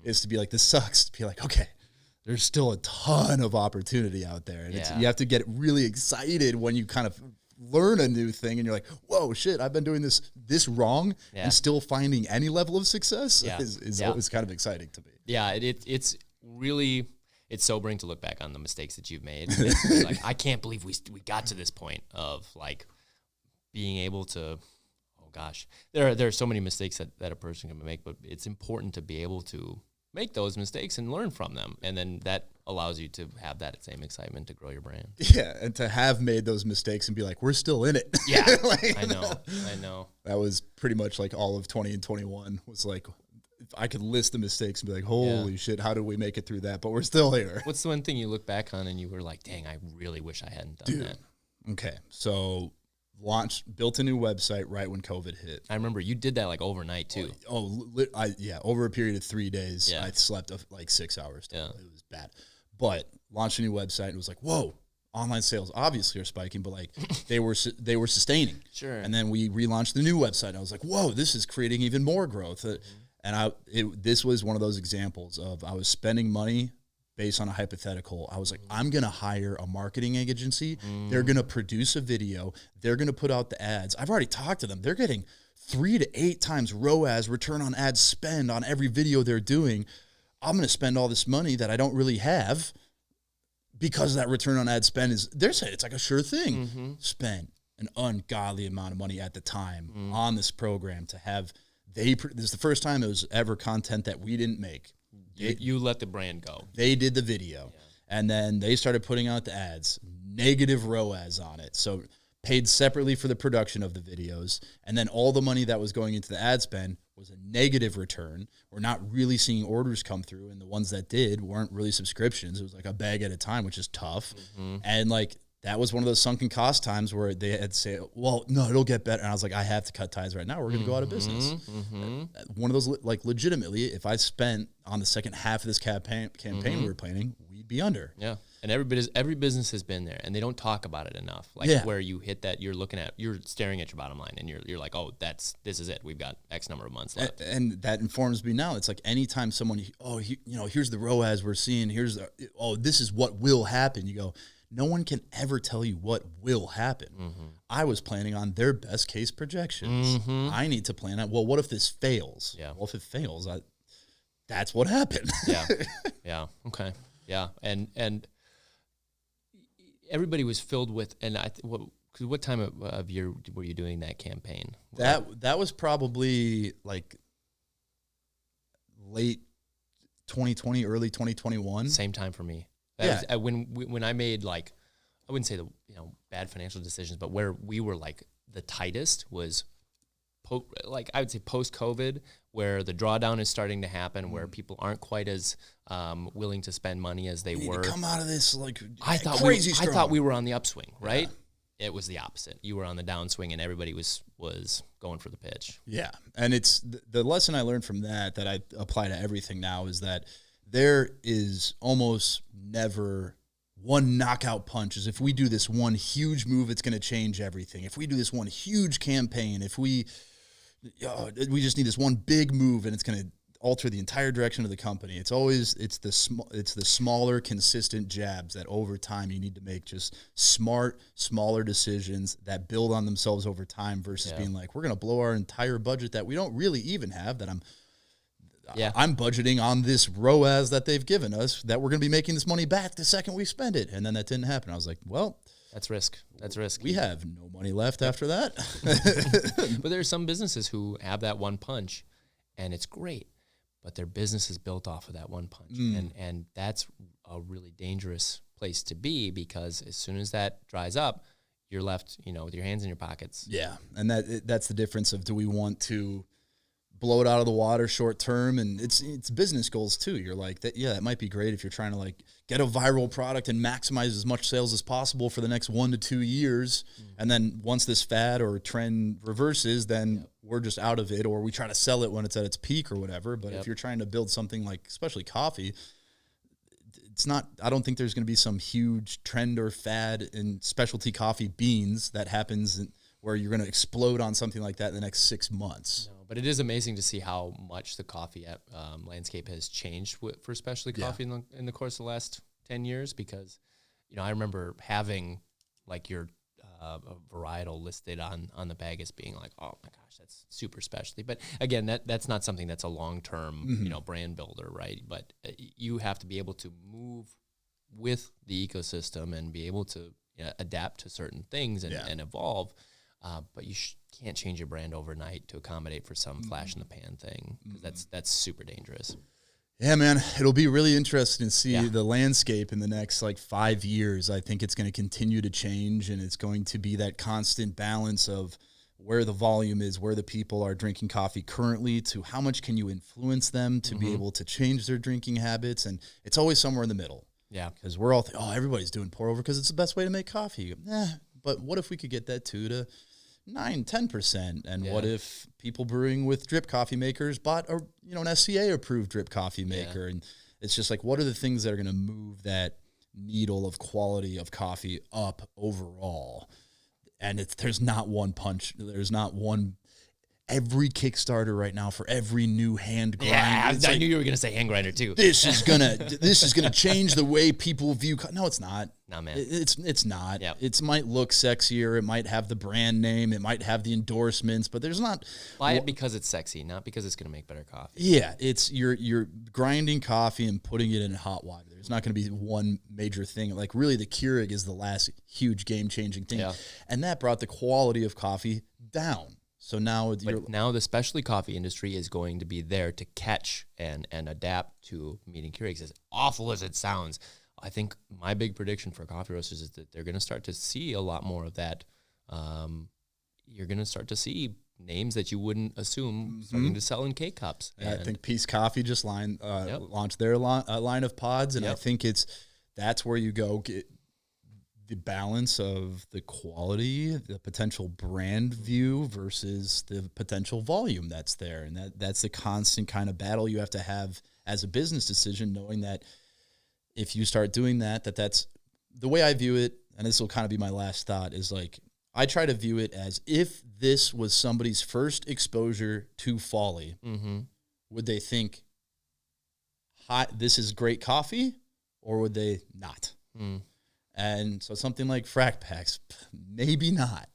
is to be like, this sucks. To be like, okay, there's still a ton of opportunity out there. And you have to get really excited when you kind of learn a new thing and you're like, whoa, shit, I've been doing this wrong and still finding any level of success is always kind of exciting to me. Yeah, it's really, it's sobering to look back on the mistakes that you've made. It's like, I can't believe we got to this point of like being able to, oh gosh, there are so many mistakes that a person can make, but it's important to be able to make those mistakes and learn from them. And then that allows you to have that same excitement to grow your brand. Yeah, and to have made those mistakes and be like, we're still in it. Yeah, like, I know. That was pretty much like all of 20 and 21 was like, if I could list the mistakes and be like, holy shit, how did we make it through that? But we're still here. What's the one thing you look back on and you were like, dang, I really wish I hadn't done that? Okay, so built a new website right when COVID hit. I remember you did that like overnight too. Over a period of 3 days, I slept like 6 hours. Yeah. It was bad. But launched a new website and it was like, whoa, online sales obviously are spiking, but like they were sustaining. Sure. And then we relaunched the new website. And I was like, whoa, this is creating even more growth. And this was one of those examples of I was spending money based on a hypothetical. I was like, I'm going to hire a marketing agency. They're going to produce a video. They're going to put out the ads. I've already talked to them. They're getting 3 to 8 times ROAS, return on ad spend, on every video they're doing. I'm going to spend all this money that I don't really have because that return on ad spend they're saying it's like a sure thing. Spent an ungodly amount of money at the time on this program to have, this is the first time it was ever content that we didn't make. You let the brand go. They did the video, and then they started putting out the ads, negative ROAS on it. So paid separately for the production of the videos, and then all the money that was going into the ad spend was a negative return. We're not really seeing orders come through, and the ones that did weren't really subscriptions. It was like a bag at a time, which is tough. And like that was one of those sunken cost times where they had to say, well, no, it'll get better. And I was like, I have to cut ties right now. We're going to go out of business. One of those, like legitimately, if I spent on the second half of this campaign we were planning, we'd be under. Yeah. And every business has been there, and they don't talk about it enough. Like where you hit that, you're staring at your bottom line, and you're like, oh, this is it. We've got X number of months left. And that informs me now. It's like anytime someone, here's the ROAS we're seeing. This is what will happen. You go, no one can ever tell you what will happen. I was planning on their best case projections. I need to plan out, well, what if this fails? Yeah. Well, if it fails, that's what happened. Yeah. Okay. Yeah. And everybody was filled with, and what time of year were you doing that campaign? That was probably like late 2020, early 2021. Same time for me. Yeah. That was, when I made like, I wouldn't say the bad financial decisions, but where we were like the tightest was I would say post-COVID, where the drawdown is starting to happen, where people aren't quite as willing to spend money as they were. To come out of this like I thought we were on the upswing, right? Yeah. It was the opposite. You were on the downswing, and everybody was going for the pitch. Yeah, and it's the lesson I learned from that I apply to everything now is that there is almost never one knockout punch. Is if we do this one huge move, it's going to change everything. If we do this one huge campaign, if we just need this one big move, and it's going to alter the entire direction of the company. It's the smaller, consistent jabs that over time you need to make just smart, smaller decisions that build on themselves over time versus being like, we're going to blow our entire budget that we don't really even have, that I'm budgeting on this ROAS that they've given us, that we're going to be making this money back the second we spend it. And then that didn't happen. I was like, well, that's risk. We have no money left after that. But there's some businesses who have that one punch, and it's great, but their business is built off of that one punch. And that's a really dangerous place to be, because as soon as that dries up, you're left, with your hands in your pockets. Yeah, and that's the difference of, do we want to blow it out of the water short term? And it's business goals too. You're like, that might be great if you're trying to like get a viral product and maximize as much sales as possible for the next 1 to 2 years. And then once this fad or trend reverses, then we're just out of it, or we try to sell it when it's at its peak or whatever. But if you're trying to build something like, especially coffee, I don't think there's going to be some huge trend or fad in specialty coffee beans that happens where you're going to explode on something like that in the next 6 months. No, but it is amazing to see how much the coffee landscape has changed for specialty coffee in the course of the last 10 years, because, I remember having like your a varietal listed on the bag as being like, oh my gosh, that's super specialty. But again, that's not something that's a long-term, brand builder, right? But you have to be able to move with the ecosystem and be able to adapt to certain things and evolve. But you can't change your brand overnight to accommodate for some flash in the pan thing, because that's super dangerous. Yeah, man, it'll be really interesting to see the landscape in the next 5 years. I think it's going to continue to change, and it's going to be that constant balance of where the volume is, where the people are drinking coffee currently, to how much can you influence them to be able to change their drinking habits. And it's always somewhere in the middle. Yeah. Because we're all, everybody's doing pour over because it's the best way to make coffee. But what if we could get that 2 to 9-10%? And what if people brewing with drip coffee makers bought an SCA approved drip coffee maker? And it's just like, what are the things that are going to move that needle of quality of coffee up overall? And there's not one punch. There's not one. Every Kickstarter right now for every new hand grinder. Yeah, I knew you were gonna say hand grinder too. This is gonna change the way people view. No, it's not. No, man. It's not. Yep. It might look sexier. It might have the brand name. It might have the endorsements. But there's not. Buy it because it's sexy, not because it's gonna make better coffee. Yeah, it's you're grinding coffee and putting it in hot water. There's not gonna be one major thing. Like really, the Keurig is the last huge game changing thing, and that brought the quality of coffee down. So now the specialty coffee industry is going to be there to catch and adapt to meeting Keurigs. As awful as it sounds, I think my big prediction for coffee roasters is that they're going to start to see a lot more of that. You're going to start to see names that you wouldn't assume starting to sell in K-Cups. And I think Peace Coffee just launched their line of pods, and I think that's where you go get the balance of the quality, the potential brand view versus the potential volume that's there. And that's the constant kind of battle you have to have as a business decision, knowing that if you start doing that's the way I view it. And this will kind of be my last thought, is like, I try to view it as, if this was somebody's first exposure to Folly, would they think, this is great coffee, or would they not? And so something like frac packs, maybe not.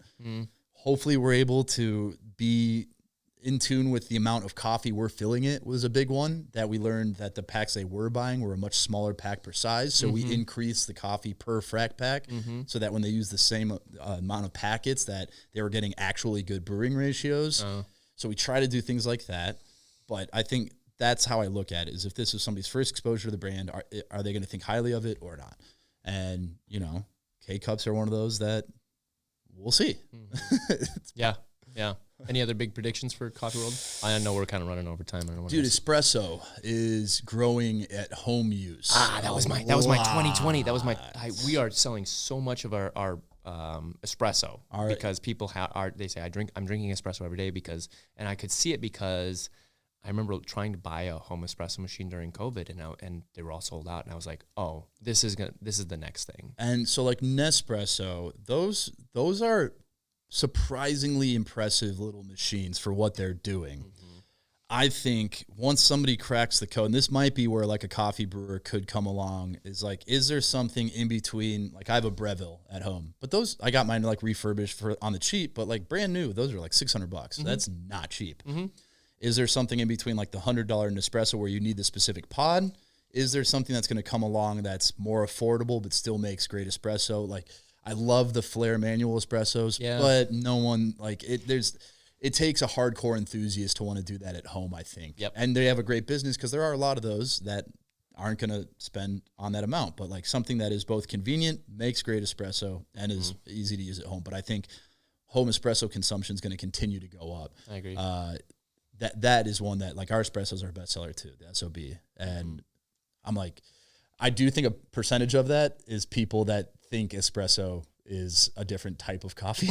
Hopefully we're able to be in tune with the amount of coffee we're filling. It was a big one that we learned, that the packs they were buying were a much smaller pack per size. So we increased the coffee per frac pack so that when they use the same amount of packets, that they were getting actually good brewing ratios. So we try to do things like that. But I think that's how I look at it, is if this is somebody's first exposure to the brand, are they going to think highly of it or not? And, K-Cups are one of those that we'll see. Yeah. Any other big predictions for Coffee World? I know we're kind of running over time. Dude, espresso is growing at home use. That was my 2020. That was we are selling so much of our espresso because people they say I'm drinking espresso every day and I could see it because I remember trying to buy a home espresso machine during COVID and they were all sold out, and I was like, oh, this is the next thing. And so like Nespresso, those are surprisingly impressive little machines for what they're doing. Mm-hmm. I think once somebody cracks the code, and this might be where like a coffee brewer could come along, is there something in between? Like I have a Breville at home, but those, I got mine like refurbished on the cheap, but like brand new, those are like $600. Mm-hmm. That's not cheap. Mm-hmm. Is there something in between like the $100 Nespresso where you need the specific pod? Is there something that's going to come along that's more affordable but still makes great espresso? Like I love the Flair manual espressos, but no one it takes a hardcore enthusiast to want to do that at home, I think. Yep. And they have a great business because there are a lot of those that aren't going to spend on that amount, but like something that is both convenient, makes great espresso, and is easy to use at home. But I think home espresso consumption is going to continue to go up. I agree. That is one that, like, our espressos are a bestseller too, the SOB. And I'm like, I do think a percentage of that is people that think espresso is a different type of coffee.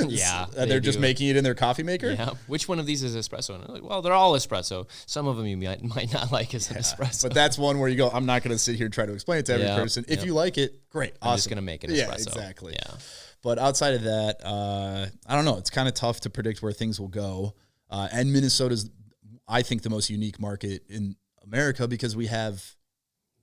Yeah. They're just making it in their coffee maker. Yeah. Which one of these is espresso? And I'm like, well, they're all espresso. Some of them you might not like as espresso. But that's one where you go, I'm not going to sit here and try to explain it to every person. If you like it, great. I'm just going to make it espresso. Yeah, exactly. Yeah. But outside of that, I don't know. It's kind of tough to predict where things will go. And Minnesota's, I think, the most unique market in America because we have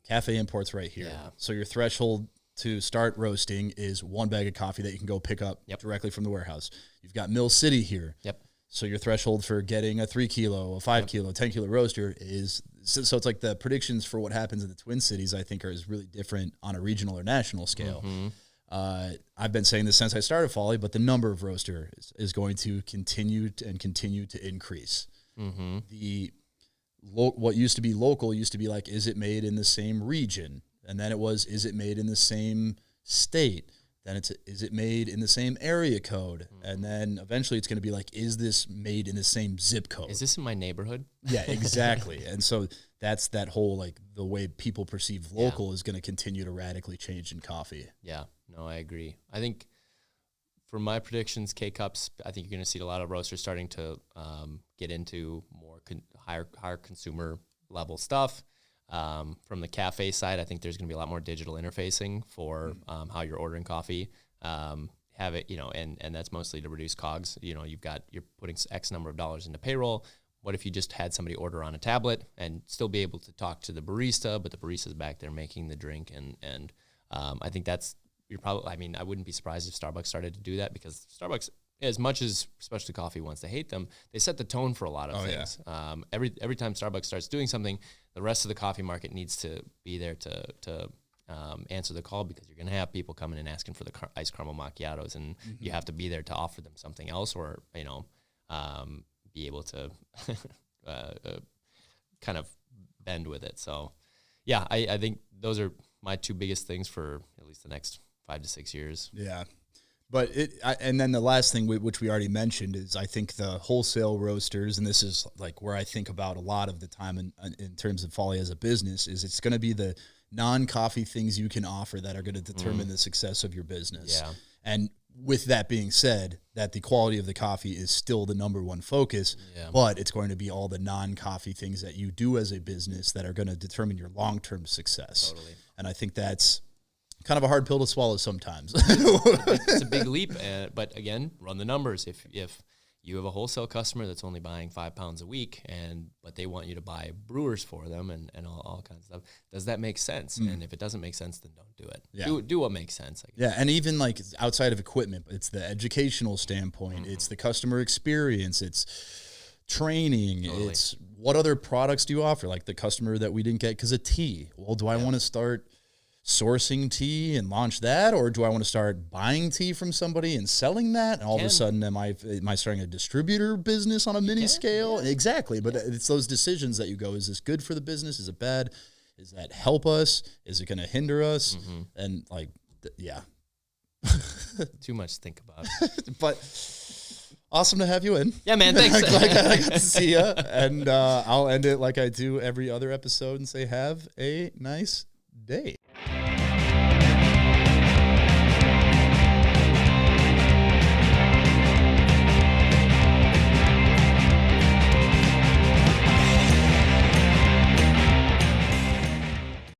cafe imports right here. Yeah. So your threshold to start roasting is one bag of coffee that you can go pick up directly from the warehouse. You've got Mill City here. Yep. So your threshold for getting a 3 kilo, a 5 kilo, 10 kilo roaster is, so it's like the predictions for what happens in the Twin Cities, I think, is really different on a regional or national scale. Mm-hmm. I've been saying this since I started Folly, but the number of roasters is going to continue to increase. Mm-hmm. What used to be local used to be like, is it made in the same region? And then it was, is it made in the same state? Then is it made in the same area code? Mm-hmm. And then eventually it's going to be like, is this made in the same zip code? Is this in my neighborhood? Yeah, exactly. And so that's that whole, like, the way people perceive local is going to continue to radically change in coffee. Yeah, no, I agree. I think for my predictions, K-Cups, I think you're going to see a lot of roasters starting to get into more higher consumer level stuff. From the cafe side, I think there's going to be a lot more digital interfacing for how you're ordering coffee. Have it, and that's mostly to reduce COGS. You're putting X number of dollars into payroll. What if you just had somebody order on a tablet and still be able to talk to the barista, but the barista's back there making the drink? And I think I wouldn't be surprised if Starbucks started to do that, because Starbucks, as much as especially coffee wants to hate them, they set the tone for a lot of things. Yeah. Every time Starbucks starts doing something, the rest of the coffee market needs to be there to answer the call, because you're going to have people coming and asking for the iced caramel macchiatos, and you have to be there to offer them something else, or be able to kind of bend with it. So, yeah, I think those are my two biggest things for at least the next 5 to 6 years. Yeah. But and then the last thing, which we already mentioned, is I think the wholesale roasters, and this is like where I think about a lot of the time in terms of Folly as a business, is it's going to be the non-coffee things you can offer that are going to determine the success of your business. Yeah. And with that being said, that the quality of the coffee is still the number one focus, but it's going to be all the non-coffee things that you do as a business that are going to determine your long-term success. Totally. And I think that's kind of a hard pill to swallow sometimes. It's a big leap, but again, run the numbers. If you have a wholesale customer that's only buying 5 pounds a week, but they want you to buy brewers for them and all kinds of stuff, does that make sense? And if it doesn't make sense, then don't do it. Yeah. Do what makes sense, I guess. Yeah, and even like outside of equipment, it's the educational standpoint, it's the customer experience, it's training, it's what other products do you offer? Like the customer that we didn't get because of tea. Well, do I want to start sourcing tea and launch that, or do I want to start buying tea from somebody and selling that? And all of a sudden, am I starting a distributor business on a mini scale? Yeah. Exactly. But it's those decisions that you go, is this good for the business? Is it bad? Does that help us? Is it going to hinder us? Mm-hmm. And like, yeah. Too much to think about. But awesome to have you in. Yeah, man. Thanks. I got to see you. And I'll end it like I do every other episode and say, have a nice day.